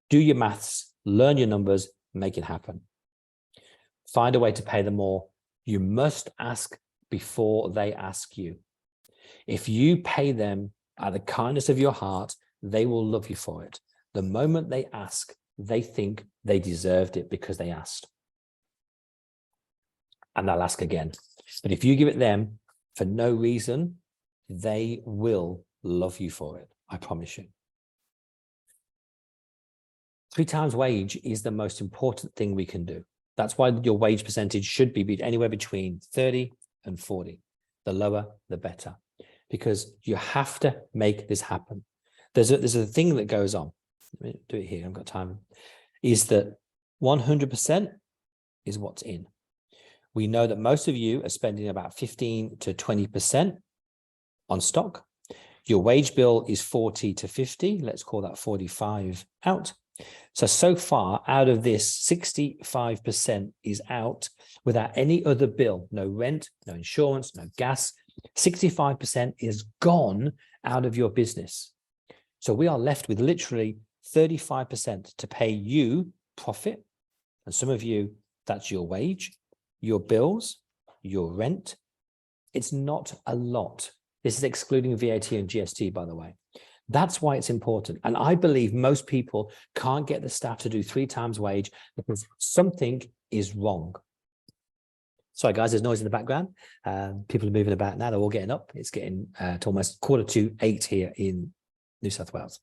Do your maths, learn your numbers, make it happen. Find a way to pay them more. You must ask before they ask you. If you pay them out of the kindness of your heart, they will love you for it. The moment they ask, they think they deserved it because they asked. And they'll ask again. But if you give it them for no reason, they will love you for it. I promise you. 3 times wage is the most important thing we can do. That's why your wage percentage should be anywhere between 30 and 40. The lower, the better, because you have to make this happen. There's a thing that goes on. Let me do it here. I've got time. Is that 100% is what's in. We know that most of you are spending about 15 to 20% on stock. Your wage bill is 40 to 50. Let's call that 45 out. So far out of this, 65% is out without any other bill, no rent, no insurance, no gas. 65% is gone out of your business. So we are left with literally 35% to pay you profit. And some of you, that's your wage, your bills, your rent. It's not a lot. This is excluding VAT and GST, by the way. That's why it's important. And I believe most people can't get the staff to do 3 times wage because something is wrong. Sorry, guys, there's noise in the background. People are moving about now. They're all getting up. It's getting to almost 7:45 here in New South Wales.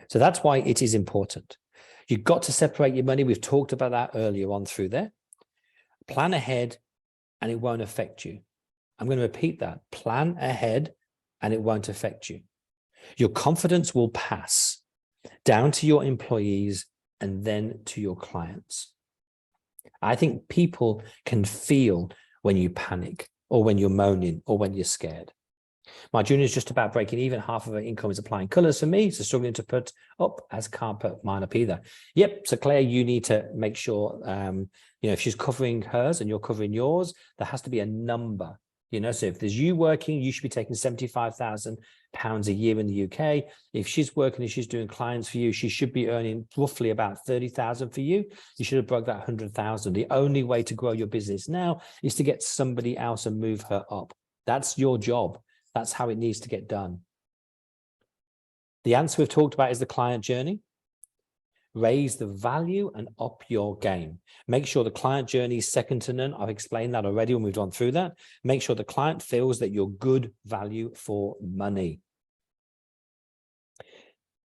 So that's why it is important. You've got to separate your money. We've talked about that earlier on through there. Plan ahead and it won't affect you. I'm going to repeat that. Plan ahead and it won't affect you. Your confidence will pass down to your employees and then to your clients. I think people can feel when you panic or when you're moaning or when you're scared. My junior is just about breaking even. Half of her income is applying colors for me, so struggling to put up, as can't put mine up either. Yep. So Claire, you need to make sure, if she's covering hers and you're covering yours, there has to be a number. So if there's you working, you should be taking £75,000 a year in the UK. If she's working and she's doing clients for you, she should be earning roughly about 30,000 for you. You should have broke that 100,000. The only way to grow your business now is to get somebody else and move her up. That's your job. That's how it needs to get done. The answer we've talked about is the client journey. Raise the value and up your game. Make sure the client journey is second to none. I've explained that already when we've gone through that. Make sure the client feels that you're good value for money.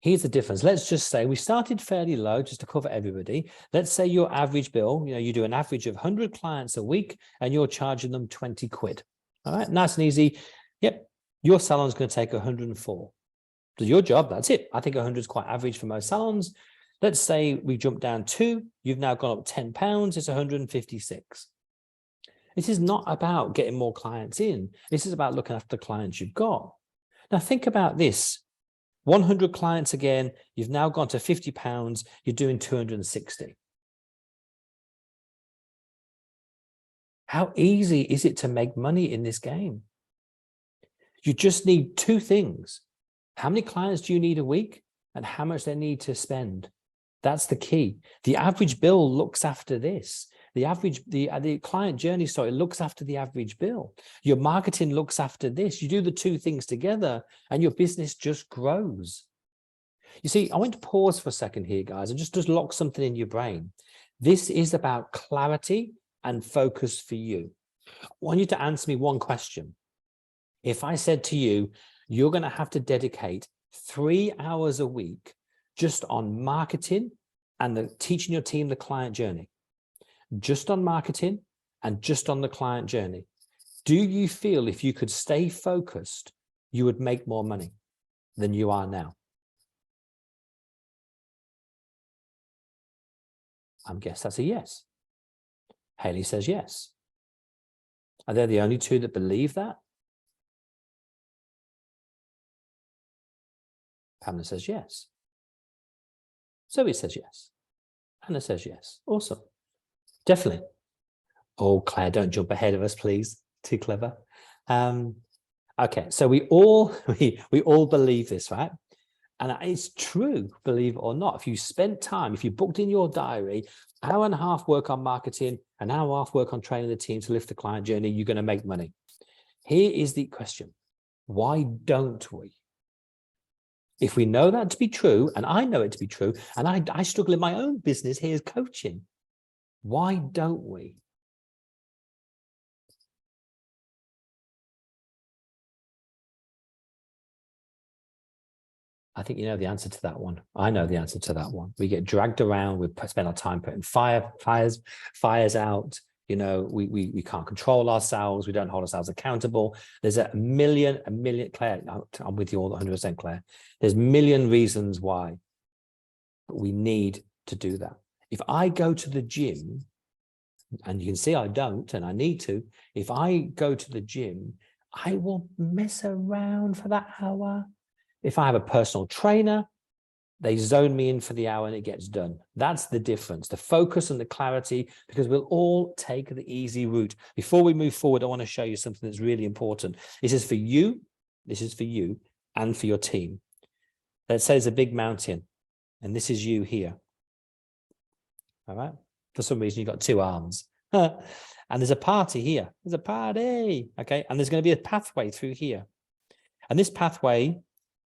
Here's the difference. Let's just say we started fairly low just to cover everybody. Let's say your average bill, you do an average of 100 clients a week and you're charging them 20 quid. All right, nice and easy. Yep, your salon's going to take 104. So your job, that's it. I think 100 is quite average for most salons. Let's say we jump down 2, you've now gone up £10, it's 156. This is not about getting more clients in. This is about looking after the clients you've got. Now think about this. 100 clients again, you've now gone to £50, you're doing 260. How easy is it to make money in this game? You just need 2 things. How many clients do you need a week and how much they need to spend? That's the key. The average bill looks after this. The client journey, looks after the average bill. Your marketing looks after this. You do the 2 things together and your business just grows. You see, I want to pause for a second here, guys, and just lock something in your brain. This is about clarity and focus for you. I want you to answer me one question. If I said to you, you're going to have to dedicate 3 hours a week just on marketing and teaching your team the client journey, just on marketing and just on the client journey, do you feel if you could stay focused, you would make more money than you are now? I guess that's a yes. Haley says yes. Are they the only 2 that believe that? Pamela says yes. Zoe says yes. Anna says yes. Awesome. Definitely. Oh, Claire, don't jump ahead of us, please. Too clever. Okay, so we all believe this, right? And it's true, believe it or not. If you spent time, if you booked in your diary, an hour and a half work on marketing, an hour and a half work on training the team to lift the client journey, you're going to make money. Here is the question. Why don't we? If we know that to be true, and I know it to be true, and I struggle in my own business here as coaching, why don't we? I think you know the answer to that one. I know the answer to that one. We get dragged around. We spend our time putting fires out. You know, we can't control ourselves. We don't hold ourselves accountable. There's a million, Claire, I'm with you all 100%, Claire. There's a million reasons why we need to do that. If I go to the gym, and you can see I don't, and I need to, if I go to the gym, I will mess around for that hour. If I have a personal trainer, they zone me in for the hour and it gets done. That's the difference, the focus and the clarity, because we'll all take the easy route. Before we move forward, I want to show you something that's really important. This is for you and for your team. Let's say it's a big mountain, and this is you here. All right. For some reason, you've got two arms. And there's a party here. There's a party. Okay. And there's going to be a pathway through here. And this pathway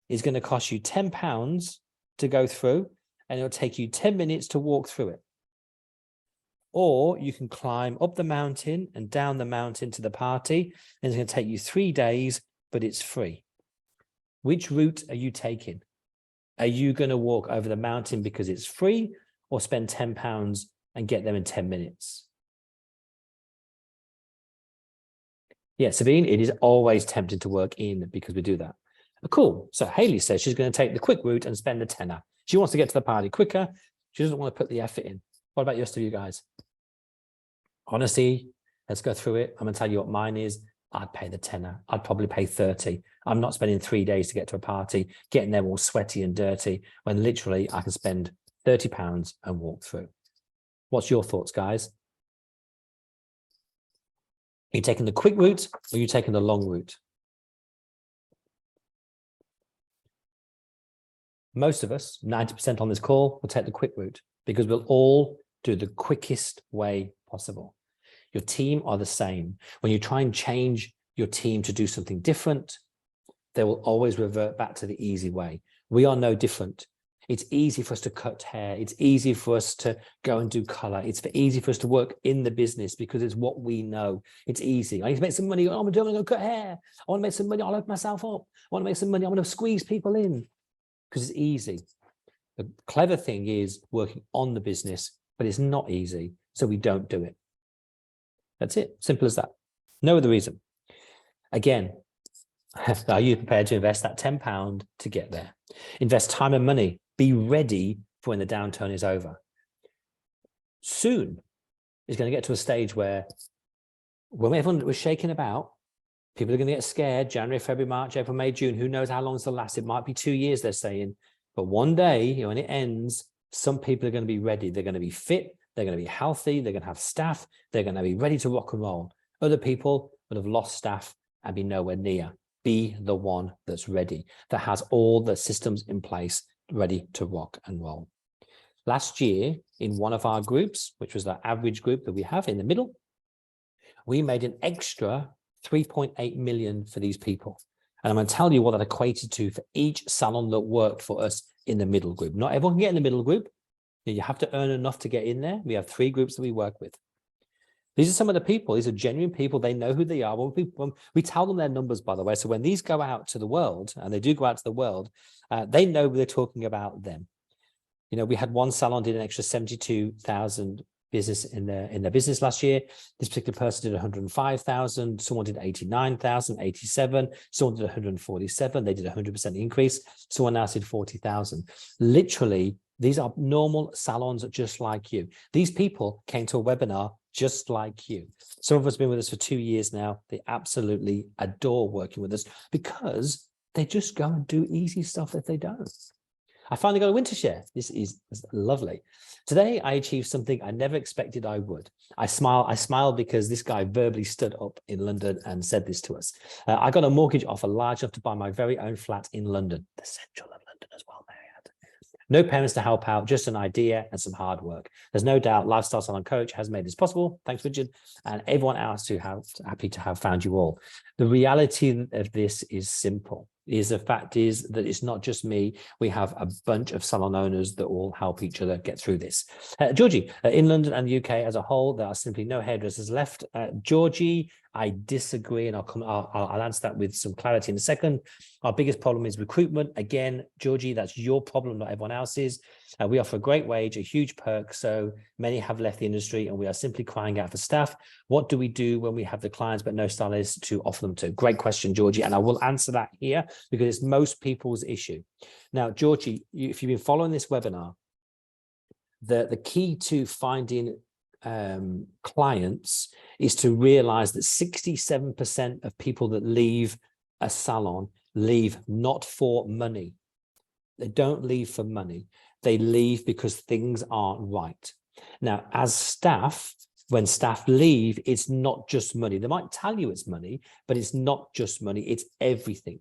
is going to cost you £10 to go through, and it'll take you 10 minutes to walk through it. Or you can climb up the mountain and down the mountain to the party, and it's going to take you 3 days, but it's free. Which route are you taking? Are you going to walk over the mountain because it's free, or spend £10 and get there in 10 minutes? Yeah, Sabine, it is always tempting to work in because we do that. Cool. So Hayley says she's going to take the quick route and spend the tenner. She wants to get to the party quicker. She doesn't want to put the effort in. What about the rest of you guys? Honestly, let's go through it. I'm going to tell you what mine is. I'd pay the tenner. I'd probably pay 30. I'm not spending 3 days to get to a party, getting there all sweaty and dirty, when literally I can spend £30 and walk through. What's your thoughts, guys? Are you taking the quick route, or are you taking the long route? Most of us, 90% on this call, will take the quick route because we'll all do the quickest way possible. Your team are the same. When you try and change your team to do something different, they will always revert back to the easy way. We are no different. It's easy for us to cut hair. It's easy for us to go and do color. It's easy for us to work in the business because it's what we know. It's easy. I need to make some money. Oh, I'm going to cut hair. I want to make some money. I'll open myself up. I want to make some money. I want to squeeze people in because it's easy. The clever thing is working on the business, but it's not easy. So we don't do it. That's it. Simple as that. No other reason. Again, are you prepared to invest that £10 to get there? Invest time and money. Be ready for when the downturn is over. Soon, it's going to get to a stage where when everyone was shaking about, people are going to get scared. January, February, March, April, May, June. Who knows how long it's going to last? It might be 2 years, they're saying. But one day, when it ends, some people are going to be ready. They're going to be fit. They're going to be healthy. They're going to have staff. They're going to be ready to rock and roll. Other people would have lost staff and be nowhere near. Be the one that's ready, that has all the systems in place, ready to rock and roll. Last year, in one of our groups, which was the average group that we have in the middle, we made an extra 3.8 million for these people. And I'm going to tell you what that equated to for each salon that worked for us in the middle group. Not everyone can get in the middle group. You have to earn enough to get in there. We have 3 groups that we work with. These are some of the people. These are genuine people. They know who they are. When we tell them their numbers, by the way. So when these go out to the world, and they do go out to the world, they know we're talking about them. You know, we had one salon did an extra 72,000 business in their business last year. This particular person did 105,000. Someone did 89,000, 87. Someone did 147. They did 100% increase. Someone else did 40,000. Literally, these are normal salons just like you. These people came to a webinar just like you. Some of us have been with us for 2 years now. They absolutely adore working with us because they just go and do easy stuff that they don't. I finally got a winter share. This is lovely. Today, I achieved something I never expected I would. I smiled because this guy verbally stood up in London and said this to us. I got a mortgage offer large enough to buy my very own flat in London, the central of London as well, Marriott. No parents to help out, just an idea and some hard work. There's no doubt Lifestyle Salon Coach has made this possible. Thanks, Richard, and everyone else who happy to have found you all. The reality of this is simple. The fact is that it's not just me. We have a bunch of salon owners that all help each other get through this. Georgie, in London and the UK as a whole, there are simply no hairdressers left. Georgie, I disagree, and I'll answer that with some clarity in a second. Our biggest problem is recruitment. Again, Georgie, that's your problem, not everyone else's. We offer a great wage, a huge perk, so many have left the industry, and we are simply crying out for staff. What do we do when we have the clients but no stylists to offer them to? Great question, Georgie, and I will answer that here because it's most people's issue. Now, Georgie, if you've been following this webinar, the key to finding clients is to realize that 67% of people that leave a salon leave not for money. They don't leave for money. They leave because things aren't right. Now, as staff, when staff leave, it's not just money. They might tell you it's money, but it's not just money. It's everything.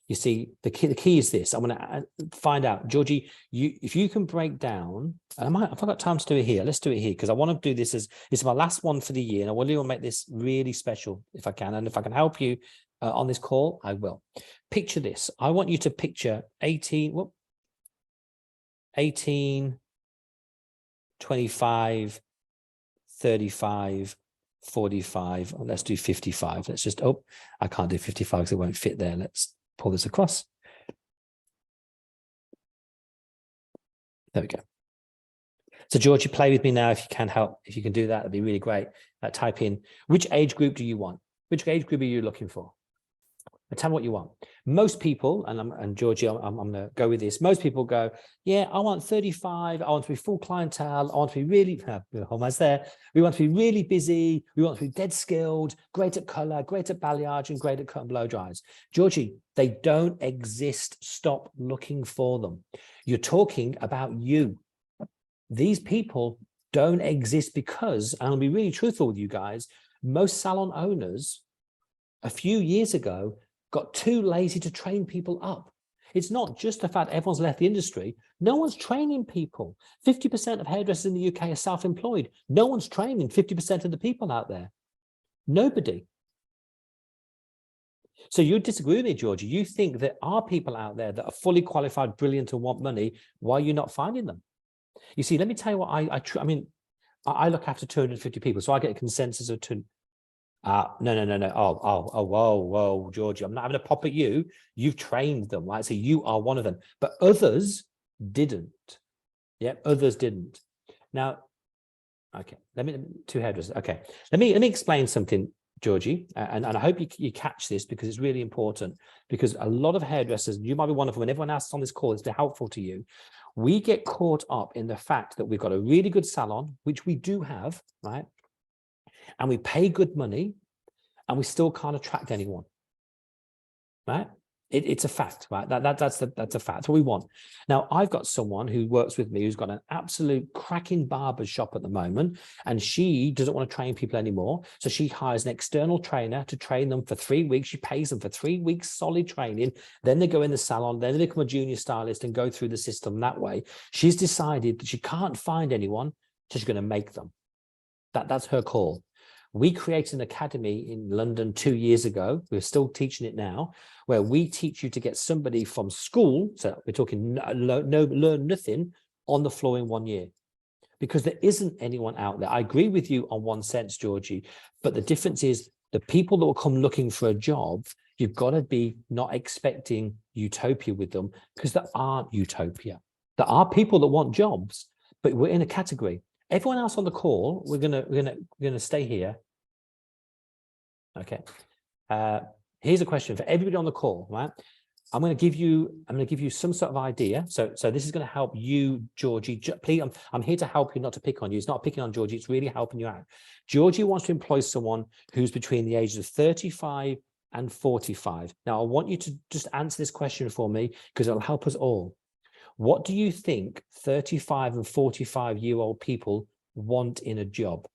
You see, the key is this. I'm going to find out, Georgie, if you can break down, and I've got time to do it here. Let's do it here because I want to do this as it's my last one for the year, and I want to make this really special if I can. And if I can help you on this call, I will. Picture this. I want you to picture 18, 25, 35, 45. Let's do 55. Let's just, I can't do 55 because it won't fit there. Let's pull this across. There we go. So Georgie, play with me now if you can help. If you can do that, that'd be really great. Type in, which age group do you want? Which age group are you looking for? And tell me what you want. Most people, and Georgie, I'm going to go with this. Most people go, yeah, I want 35. I want to be full clientele. I want to be really, almost there. We want to be really busy. We want to be dead skilled, great at color, great at balayage, and great at cut and blow dries. Georgie, they don't exist. Stop looking for them. You're talking about you. These people don't exist because, and I'll be really truthful with you guys, most salon owners a few years ago got too lazy to train people up. It's not just the fact everyone's left the industry. No one's training people. 50% of hairdressers in the UK are self-employed. No one's training 50% of the people out there. Nobody. So you disagree with me, Georgie. You think there are people out there that are fully qualified, brilliant, and want money. Why are you not finding them? You see, let me tell you what I look after 250 people, so I get a consensus of two. No. Whoa, Georgie, I'm not having a pop at you. You've trained them, right? So you are one of them, but others didn't. Yeah, others didn't. Now, okay, two hairdressers. Okay, let me explain something, Georgie, and I hope you catch this because it's really important. Because a lot of hairdressers, you might be one of them, and everyone else on this call, it's been helpful to you. We get caught up in the fact that we've got a really good salon, which we do have, right? And we pay good money, and we still can't attract anyone, right? It's a fact, right? That's a fact. That's what we want. Now, I've got someone who works with me who's got an absolute cracking barber shop at the moment, and she doesn't want to train people anymore. So she hires an external trainer to train them for 3 weeks. She pays them for 3 weeks solid training. Then they go in the salon, then they become a junior stylist and go through the system that way. She's decided that she can't find anyone, so she's going to make them. That's her call. We created an academy in London 2 years ago. We're still teaching it now, where we teach you to get somebody from school. So we're talking learn nothing on the floor in 1 year, because there isn't anyone out there. I agree with you on one sense, Georgie, but the difference is the people that will come looking for a job, you've got to be not expecting utopia with them, because there aren't utopia. There are people that want jobs, but we're in a category. Everyone else on the call, we're gonna stay here. Okay. Here's a question for everybody on the call, right? I'm going to give you some sort of idea. So this is going to help you, Georgie. Please, I'm here to help you, not to pick on you. It's not picking on Georgie. It's really helping you out. Georgie wants to employ someone who's between the ages of 35 and 45. Now, I want you to just answer this question for me because it'll help us all. What do you think 35 and 45-year-old people want in a job?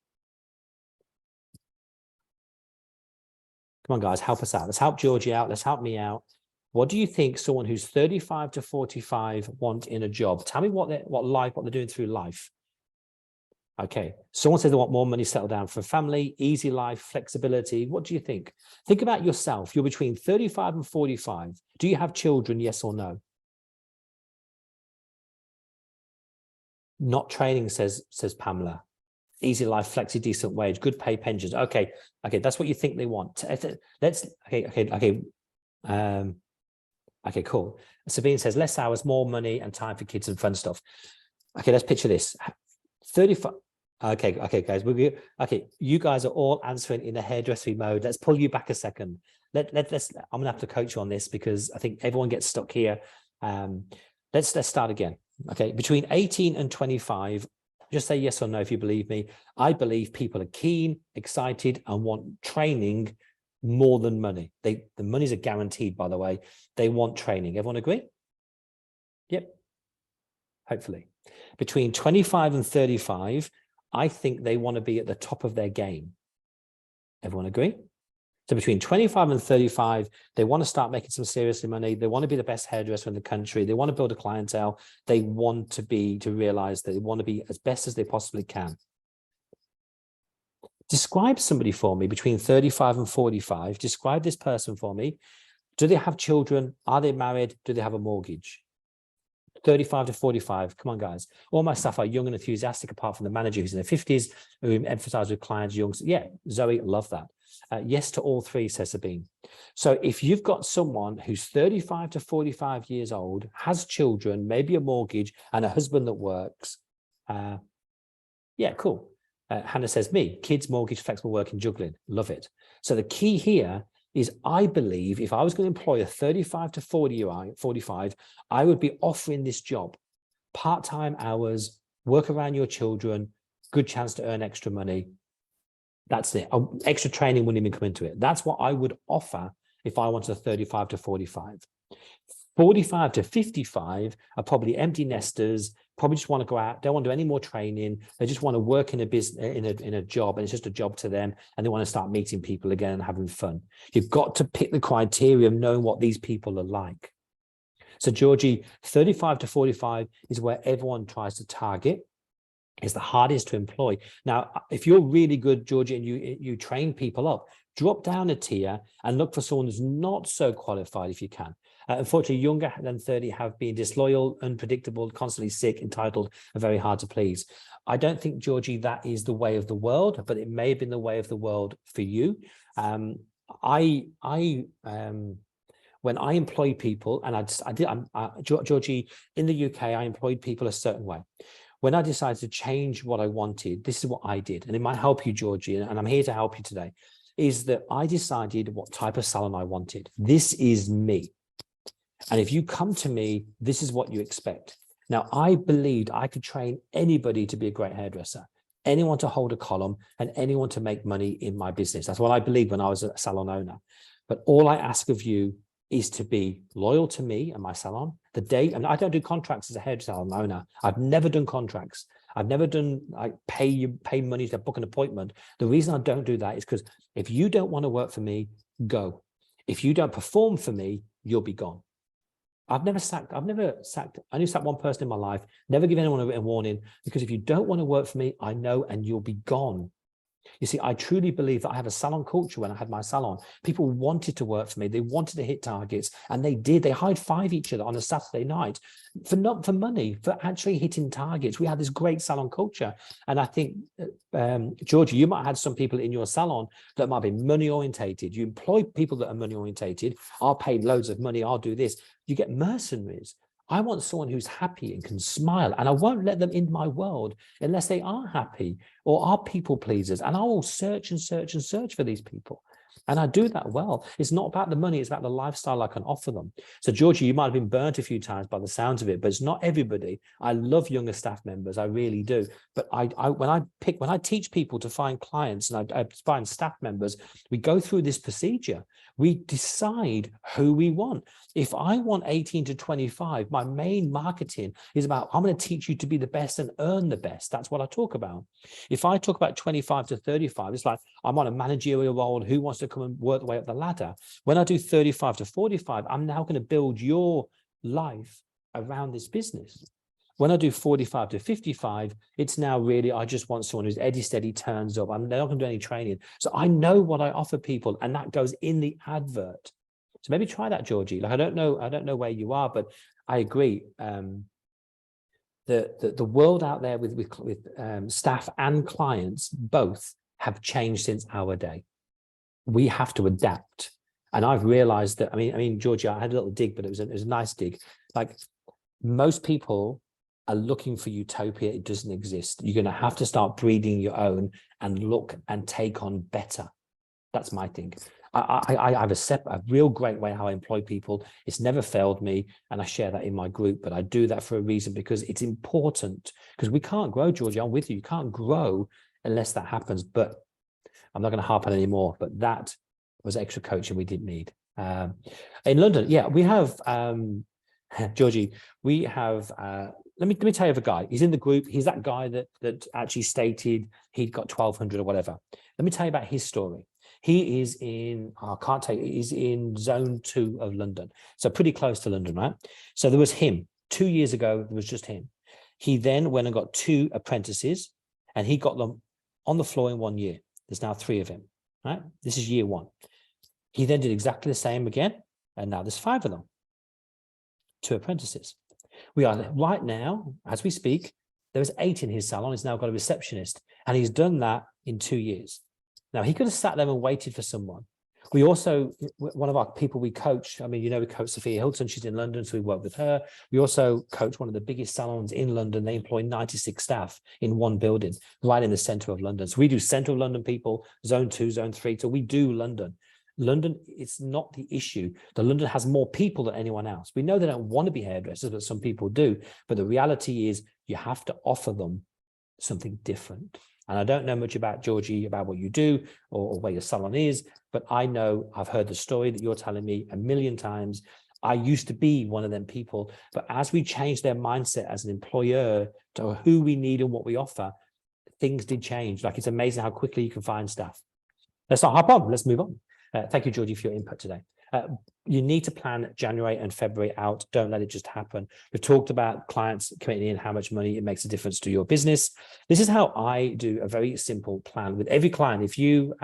Come on, guys, help us out. Let's help Georgie out. Let's help me out. What do you think someone who's 35 to 45 want in a job? Tell me what they're doing through life. Okay, someone says they want more money, settle down for a family, easy life, flexibility. What do you think? Think about yourself. You're between 35 and 45. Do you have children, yes or no? Not training, says Pamela. easy life, flexi, decent wage, good pay, pensions. Okay, that's what you think they want. Okay, cool. Sabine says less hours, more money, and time for kids and fun stuff. Okay, let's picture this. 35. Okay, guys. Okay, you guys are all answering in a hairdressery mode. Let's pull you back a second. Let's. I'm gonna have to coach you on this because I think everyone gets stuck here. Let's start again. Okay, between 18 and 25. Just say yes or no if you believe me. I believe people are keen, excited, and want training more than money. The monies are guaranteed, by the way. They want training. Everyone agree? Yep. Hopefully. Between 25 and 35, I think they want to be at the top of their game. Everyone agree? So between 25 and 35, they want to start making some serious money. They want to be the best hairdresser in the country. They want to build a clientele. They want to realize that they want to be as best as they possibly can. Describe somebody for me between 35 and 45. Describe this person for me. Do they have children? Are they married? Do they have a mortgage? 35 to 45. Come on, guys. All my staff are young and enthusiastic, apart from the manager who's in their 50s, who emphasize with clients, young. Yeah, Zoe, love that. Yes to all three, says Sabine. So if you've got someone who's 35 to 45 years old, has children, maybe a mortgage, and a husband that works, yeah, cool. Hannah says, me, kids, mortgage, flexible working, juggling. Love it. So the key here is I believe if I was going to employ a 35 to 45, I would be offering this job, part-time hours, work around your children, good chance to earn extra money. That's it. Extra training wouldn't even come into it. That's what I would offer if I wanted a 35 to 45. 45 to 55 are probably empty nesters, probably just want to go out, don't want to do any more training. They just want to work in a business, in a job, and it's just a job to them, and they want to start meeting people again and having fun. You've got to pick the criteria of knowing what these people are like. So Georgie, 35 to 45 is where everyone tries to target. It's the hardest to employ. Now, if you're really good, Georgie, and you train people up, drop down a tier and look for someone who's not so qualified if you can. Unfortunately, younger than 30 have been disloyal, unpredictable, constantly sick, entitled, and very hard to please. I don't think, Georgie, that is the way of the world, but it may have been the way of the world for you. When I employ people, and Georgie, in the UK, I employed people a certain way. When I decided to change what I wanted, this is what I did, and it might help you, Georgie, and I'm here to help you today, is that I decided what type of salon I wanted. This is me. And if you come to me, this is what you expect. Now, I believed I could train anybody to be a great hairdresser, anyone to hold a column, and anyone to make money in my business. That's what I believed when I was a salon owner. But all I ask of you is to be loyal to me and my salon. And I don't do contracts as a hairdresser salon owner. I've never done contracts. I've never done pay money to book an appointment. The reason I don't do that is because if you don't want to work for me, go. If you don't perform for me, you'll be gone. I only sacked one person in my life, never give anyone a written warning, because if you don't want to work for me, I know, and you'll be gone. You see, I truly believe that I have a salon culture. When I had my salon, people wanted to work for me. They wanted to hit targets, and they did. They high-fived each other on a Saturday night not for money, for actually hitting targets. We had this great salon culture. And I think, Georgia, you might have had some people in your salon that might be money-orientated. You employ people that are money-orientated. I'll pay loads of money. I'll do this. You get mercenaries. I want someone who's happy and can smile, and I won't let them in my world unless they are happy or are people pleasers. And I will search and search and search for these people. And I do that well. It's not about the money, it's about the lifestyle I can offer them. So Georgie, you might have been burnt a few times by the sounds of it, but it's not everybody. I love younger staff members, I really do. But when I teach people to find clients and I find staff members, we go through this procedure. We decide who we want. If I want 18 to 25, my main marketing is about, I'm going to teach you to be the best and earn the best. That's what I talk about. If I talk about 25 to 35, it's like, I'm on a managerial role. Who wants to come and work the way up the ladder? When I do 35 to 45, I'm now going to build your life around this business. When I do 45 to 55, it's now really, I just want someone who's eddy steady, turns up. I'm not going to do any training. So I know what I offer people, and that goes in the advert. So maybe try that, Georgie. Like, I don't know where you are, but I agree. The the world out there with staff and clients both have changed since our day. We have to adapt. And I've realized that, I mean, Georgia, I had a little dig, but it was a nice dig. Like, most people are looking for utopia. It doesn't exist. You're going to have to start breeding your own and look and take on better. That's my thing. I have a real great way how I employ people. It's never failed me, and I share that in my group, but I do that for a reason, because it's important, because we can't grow, Georgia, I'm with you. You can't grow unless that happens, but I'm not going to harp on anymore, but that was extra coaching we didn't need. In London, yeah, we have, Georgie, we have, let me tell you of a guy. He's in the group. He's that guy that actually stated he'd got 1,200 or whatever. Let me tell you about his story. He is in, I can't tell you, he's in zone 2 of London. So pretty close to London, right? So there was him. 2 years ago, there was just him. He then went and got 2 apprentices, and he got them on the floor in 1 year. There's now 3 of him, right? This is year 1. He then did exactly the same again, and now there's 5 of them, 2 apprentices. We are right now, as we speak, there was 8 in his salon. He's now got a receptionist, and he's done that in 2 years. Now, he could have sat there and waited for someone. We also, one of our people we coach, I mean, you know, we coach Sophia Hilton. She's in London, so we work with her. We also coach one of the biggest salons in London. They employ 96 staff in one building, right in the center of London. So we do central London people, zone 2, zone 3. So we do London. London, it's not the issue. The London has more people than anyone else. We know they don't want to be hairdressers, but some people do. But the reality is you have to offer them something different. And I don't know much about Georgie, about what you do or where your salon is, but I know, I've heard the story that you're telling me a million times. I used to be one of them people, but as we changed their mindset as an employer to who we need and what we offer, things did change. Like, it's amazing how quickly you can find staff. Let's not hop on, let's move on. Thank you, Georgie, for your input today. You need to plan January and February out. Don't let it just happen. We've talked about clients committing in, how much money it makes a difference to your business. This is how I do a very simple plan with every client. If you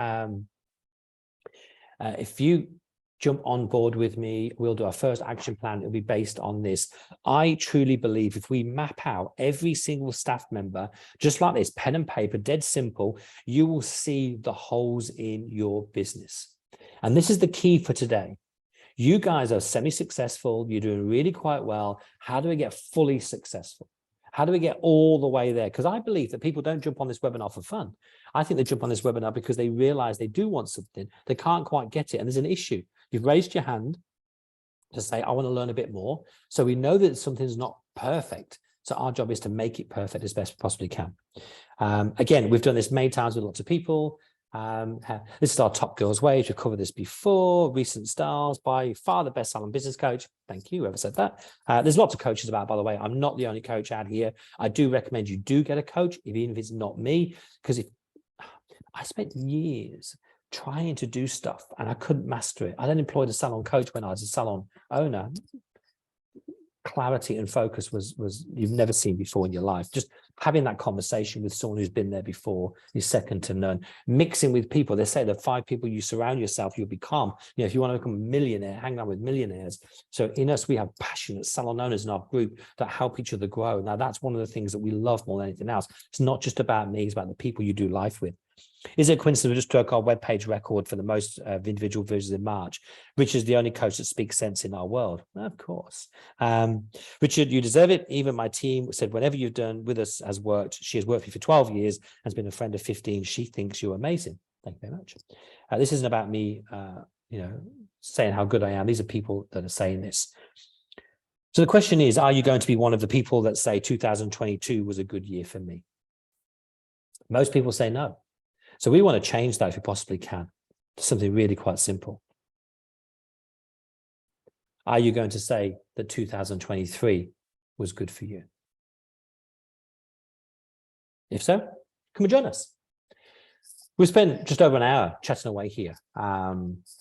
jump on board with me, we'll do our first action plan. It'll be based on this. I truly believe if we map out every single staff member, just like this, pen and paper, dead simple, you will see the holes in your business. And this is the key for today. You guys are semi-successful. You're doing really quite well. How do we get fully successful? How do we get all the way there? Because I believe that people don't jump on this webinar for fun. I think they jump on this webinar because they realize they do want something. They can't quite get it. And there's an issue. You've raised your hand to say, I want to learn a bit more. So we know that something's not perfect. So our job is to make it perfect as best we possibly can. Again, we've done this many times with lots of people. This is our top girls wage. We've covered this before. Recent stars, by far the best salon business coach. Thank you, whoever said that. There's lots of coaches about, by the way. I'm not the only coach out here. I do recommend you do get a coach, even if it's not me, because if I spent years trying to do stuff and I couldn't master it. I then employed a salon coach when I was a salon owner. Clarity and focus was you've never seen before in your life. Just having that conversation with someone who's been there before is second to none. Mixing with people, they say the 5 people you surround yourself, you'll become. You know, if you want to become a millionaire, hang out with millionaires. So in us, we have passionate salon owners in our group that help each other grow. Now, that's one of the things that we love more than anything else. It's not just about me, it's about the people you do life with. Is it a coincidence we just broke our webpage record for the most individual visitors in March? Richard's the only coach that speaks sense in our world. Of course. Richard, you deserve it. Even my team said, whenever you've done with us has worked. She has worked for you for 12 years, has been a friend of 15. She thinks you're amazing. Thank you very much. This isn't about me, saying how good I am. These are people that are saying this. So the question is, are you going to be one of the people that say 2022 was a good year for me? Most people say no. So we want to change that if we possibly can to something really quite simple. Are you going to say that 2023 was good for you? If so, come and join us. We spent just over an hour chatting away here.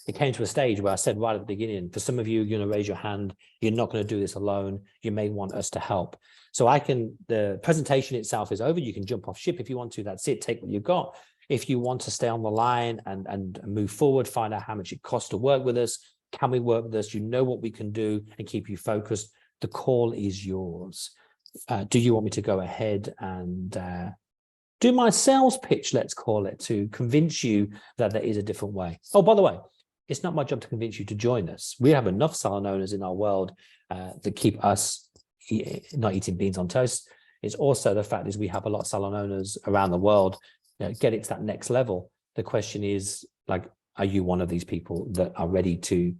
It came to a stage where I said right at the beginning, for some of you, you're going to raise your hand. You're not going to do this alone. You may want us to help. So the presentation itself is over. You can jump off ship if you want to. That's it. Take what you've got. If you want to stay on the line and move forward, find out how much it costs to work with us. Can we work with us? You know what we can do and keep you focused. The call is yours. do you want me to go ahead and do my sales pitch, let's call it, to convince you that there is a different way? Oh, by the way, it's not my job to convince you to join us. We have enough salon owners in our world that keep us not eating beans on toast. It's also the fact is we have a lot of salon owners around the world get it to that next level. The question is, like, are you one of these people that are ready to,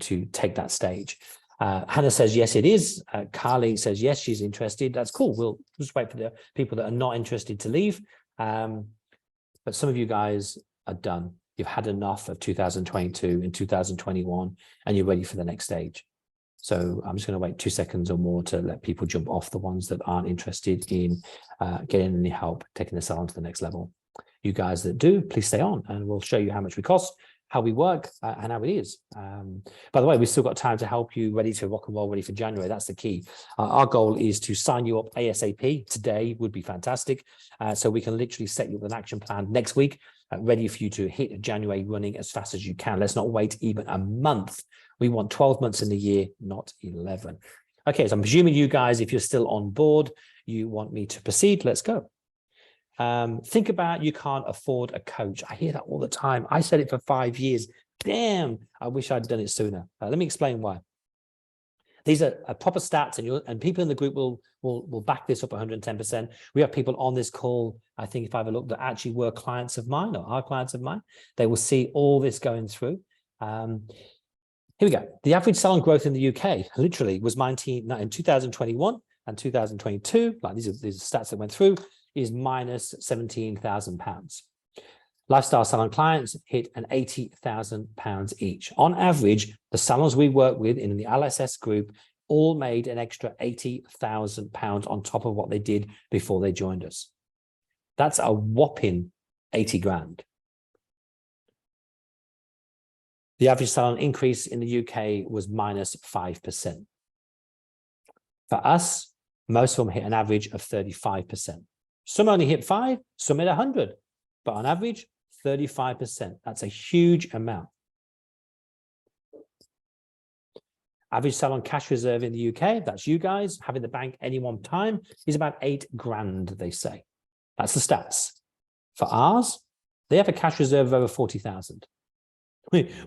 to take that stage? Hannah says, yes, it is. Carly says, yes, she's interested. That's cool. We'll just wait for the people that are not interested to leave. But some of you guys are done. You've had enough of 2022 and 2021, and you're ready for the next stage. So I'm just going to wait 2 seconds or more to let people jump off, the ones that aren't interested in getting any help, taking the salon to the next level. You guys that do, please stay on, and we'll show you how much we cost, how we work, and how it is. By the way, we've still got time to help you ready to rock and roll, ready for January. That's the key. Our goal is to sign you up ASAP. Today would be fantastic. So we can literally set you up with an action plan next week, ready for you to hit January running as fast as you can. Let's not wait even a month. We want 12 months in the year, not 11. Okay, so I'm presuming you guys, if you're still on board, you want me to proceed. Let's go. Think about you can't afford a coach. I hear that all the time. I said it for 5 years. Damn, I wish I'd done it sooner. Let me explain why. These are proper stats, and people in the group will back this up 110%. We have people on this call, I think if I have a look, that actually were clients of mine or are clients of mine. They will see all this going through. Here we go. The average salon growth in the UK literally was in 2021 and 2022. Like these are stats that went through, is minus £17,000. Lifestyle salon clients hit an £80,000 each. On average, the salons we work with in the LSS group all made an extra £80,000 on top of what they did before they joined us. That's a whopping 80 grand. The average salon increase in the UK was minus 5%. For us, most of them hit an average of 35%. Some only hit 5, some hit 100, but on average, 35%. That's a huge amount. Average salon cash reserve in the UK, that's you guys, having the bank any one time, is about 8 grand, they say. That's the stats. For ours, they have a cash reserve of over 40,000.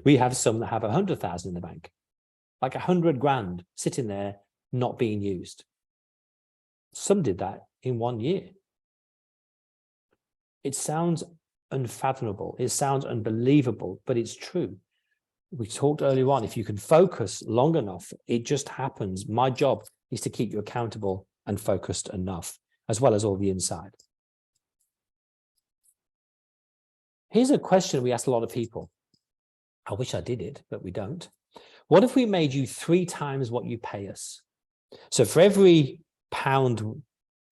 We have some that have 100,000 in the bank, like 100 grand sitting there, not being used. Some did that in 1 year. It sounds unfathomable. It sounds unbelievable, but it's true. We talked earlier on, if you can focus long enough, it just happens. My job is to keep you accountable and focused enough, as well as all the inside. Here's a question we ask a lot of people. I wish I did it, but we don't. What if we made you 3 times what you pay us? So for every £1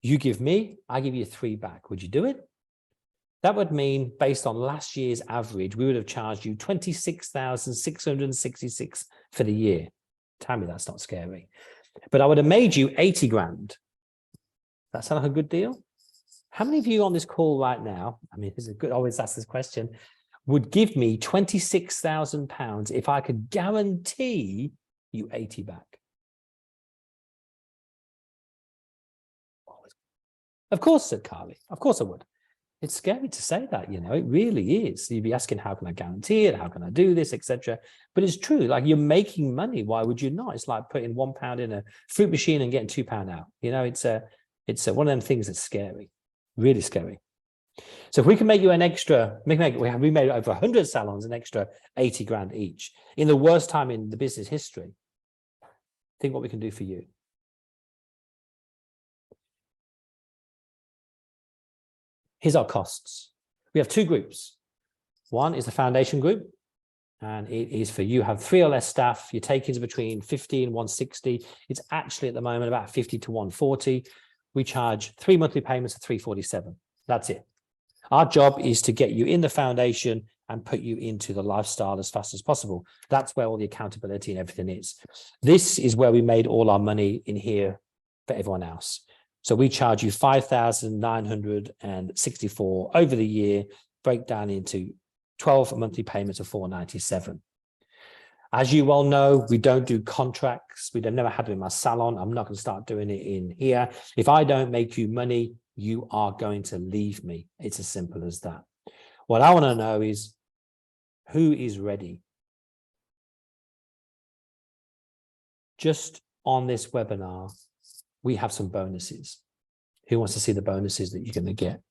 you give me, I give you 3 back. Would you do it? That would mean, based on last year's average, we would have charged you $26,666 for the year. Tell me that's not scary. But I would have made you 80 grand. That sound like a good deal? How many of you on this call right now, I mean, this is good, always ask this question, would give me £26,000 if I could guarantee you 80 back? Of course, said Carly. Of course I would. It's scary to say that, it really is. You'd be asking, how can I guarantee it? How can I do this, etc. But it's true. Like, you're making money. Why would you not? It's like putting £1 in a fruit machine and getting £2 out. It's one of them things that's scary, really scary. So if we can make you an extra, we made over 100 salons an extra 80 grand each in the worst time in the business history. Think what we can do for you. Here's our costs. We have 2 groups. One is the foundation group, and it is for you have 3 or less staff. Your take-ins between 50 and 160. It's actually at the moment about 50 to 140. We charge 3 monthly payments of 347. That's it. Our job is to get you in the foundation and put you into the lifestyle as fast as possible. That's where all the accountability and everything is. This is where we made all our money in here for everyone else. So we charge you $5,964 over the year, break down into 12 monthly payments of $497. As you well know, we don't do contracts. We've never had them in my salon. I'm not going to start doing it in here. If I don't make you money, you are going to leave me. It's as simple as that. What I want to know is who is ready? Just on this webinar, we have some bonuses. Who wants to see the bonuses that you're going to get?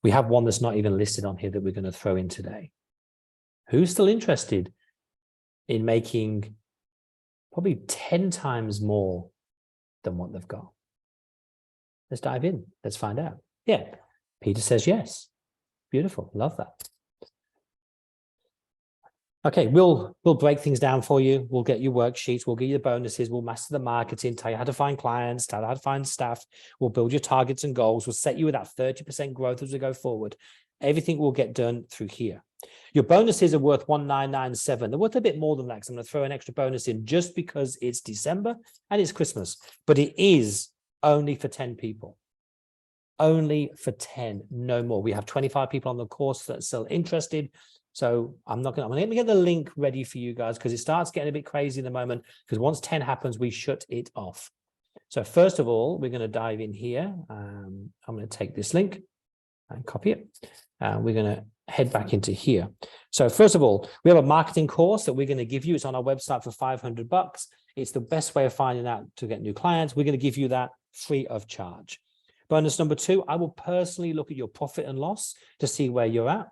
We have one that's not even listed on here that we're going to throw in today. Who's still interested in making probably 10 times more than what they've got? Let's dive in. Let's find out. Yeah, Peter says yes. Beautiful. Love that. Okay, we'll break things down for you. We'll get you worksheets. We'll get you the bonuses. We'll master the marketing, tell you how to find clients, tell you how to find staff. We'll build your targets and goals. We'll set you with that 30% growth as we go forward. Everything will get done through here. Your bonuses are worth 1997. They're worth a bit more than that because I'm going to throw an extra bonus in just because it's December and it's Christmas. But it is only for 10 people. Only for 10, no more. We have 25 people on the course that are still interested. So I'm going to get the link ready for you guys because it starts getting a bit crazy in the moment because once 10 happens, we shut it off. So first of all, we're going to dive in here. I'm going to take this link and copy it. We're going to head back into here. So first of all, we have a marketing course that we're going to give you. It's on our website for $500. It's the best way of finding out to get new clients. We're going to give you that free of charge. Bonus number 2, I will personally look at your profit and loss to see where you're at.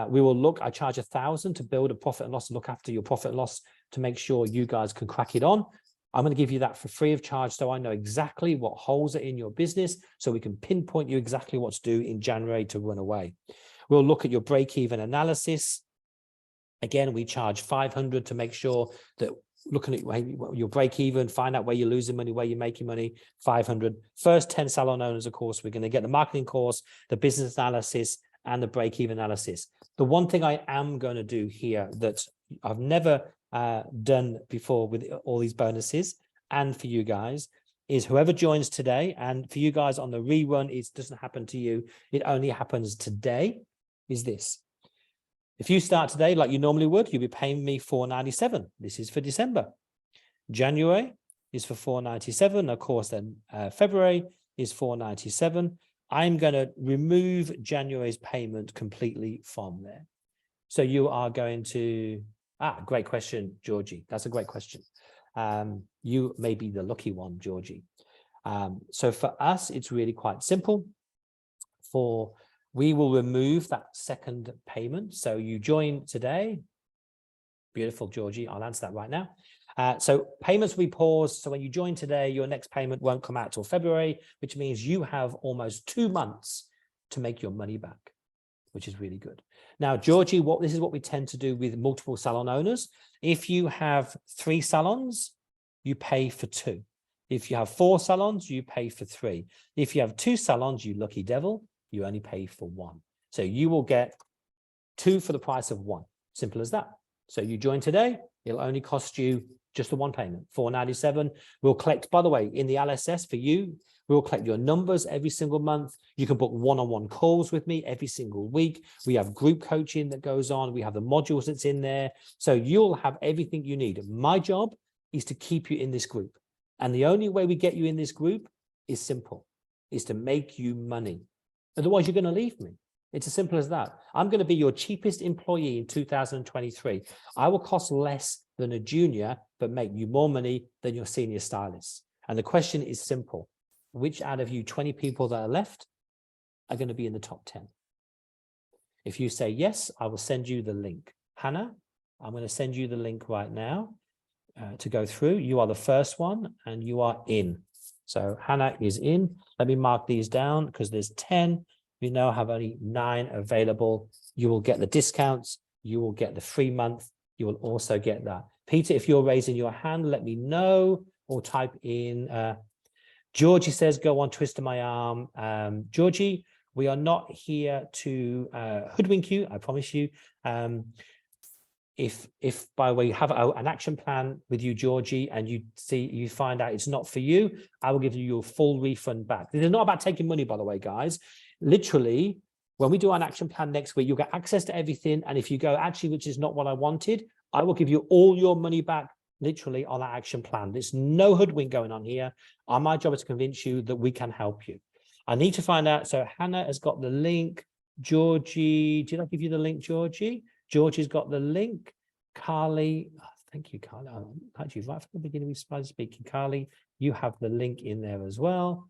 We will look, I charge $1,000 to build a profit and loss and look after your profit and loss to make sure you guys can crack it on. I'm going to give you that for free of charge so I know exactly what holes are in your business so we can pinpoint you exactly what to do in January to run away. We'll look at your break-even analysis. Again, we charge $500 to make sure that looking at your break-even, find out where you're losing money, where you're making money, $500. First 10 salon owners, of course, we're going to get the marketing course, the business analysis, and the break-even analysis. The one thing I am going to do here that I've never done before with all these bonuses and for you guys is whoever joins today, and for you guys on the rerun, it doesn't happen to you. It only happens today, is this. If you start today like you normally would, you'll be paying me $497. This is for December. January is for $497. Of course, then February is $497. I'm going to remove January's payment completely from there. So you are going to, great question, Georgie. That's a great question. You may be the lucky one, Georgie. So for us, it's really quite simple. We will remove that second payment. So you join today. Beautiful, Georgie. I'll answer that right now. So payments will be paused. So when you join today, your next payment won't come out till February, which means you have almost 2 months to make your money back, which is really good. Now, Georgie, this is what we tend to do with multiple salon owners. If you have 3 salons, you pay for 2. If you have 4 salons, you pay for 3. If you have 2 salons, you lucky devil, you only pay for 1. So you will get 2 for the price of 1. Simple as that. So you join today, it'll only cost you just the 1 payment, $497. We'll collect, by the way, in the LSS for you, we'll collect your numbers every single month. You can book one-on-one calls with me every single week. We have group coaching that goes on. We have the modules that's in there. So you'll have everything you need. My job is to keep you in this group. And the only way we get you in this group is simple, is to make you money. Otherwise, you're going to leave me. It's as simple as that. I'm going to be your cheapest employee in 2023. I will cost less than a junior, but make you more money than your senior stylist. And the question is simple. Which out of you 20 people that are left are going to be in the top 10? If you say yes, I will send you the link. Hannah, I'm going to send you the link right now to go through. You are the first one and you are in. So Hannah is in. Let me mark these down because there's 10. We now have only 9 available. You will get the discounts. You will get the free month. You will also get that. Peter, if you're raising your hand, let me know or type in. Georgie says, go on, twisting my arm. Georgie, we are not here to hoodwink you, I promise you. If by the way you have an action plan with you, Georgie, and you find out it's not for you, I will give you your full refund back. This is not about taking money, by the way, guys. Literally, When we do an action plan next week, you'll get access to everything. And if you go, actually, which is not what I wanted, I will give you all your money back literally on that action plan. There's no hoodwink going on here. My job is to convince you that we can help you. I need to find out. So Hannah has got the link. Georgie, did I give you the link, Georgie? Georgie's got the link. Carly, oh, thank you, Carly. Actually, right from the beginning, we started speaking. Carly, you have the link in there as well.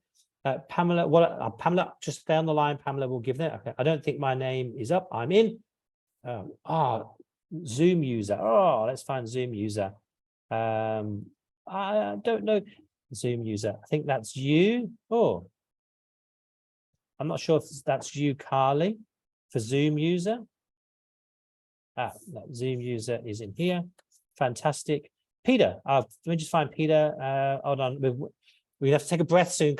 Pamela, Pamela, just stay on the line. Pamela will give that. Okay, I don't think my name is up. I'm in. Zoom user. Oh, let's find Zoom user. I don't know. Zoom user. I think that's you. Oh, I'm not sure if that's you, Carly, for Zoom user. That Zoom user is in here. Fantastic. Peter, let me just find Peter. Hold on. We have to take a breath soon.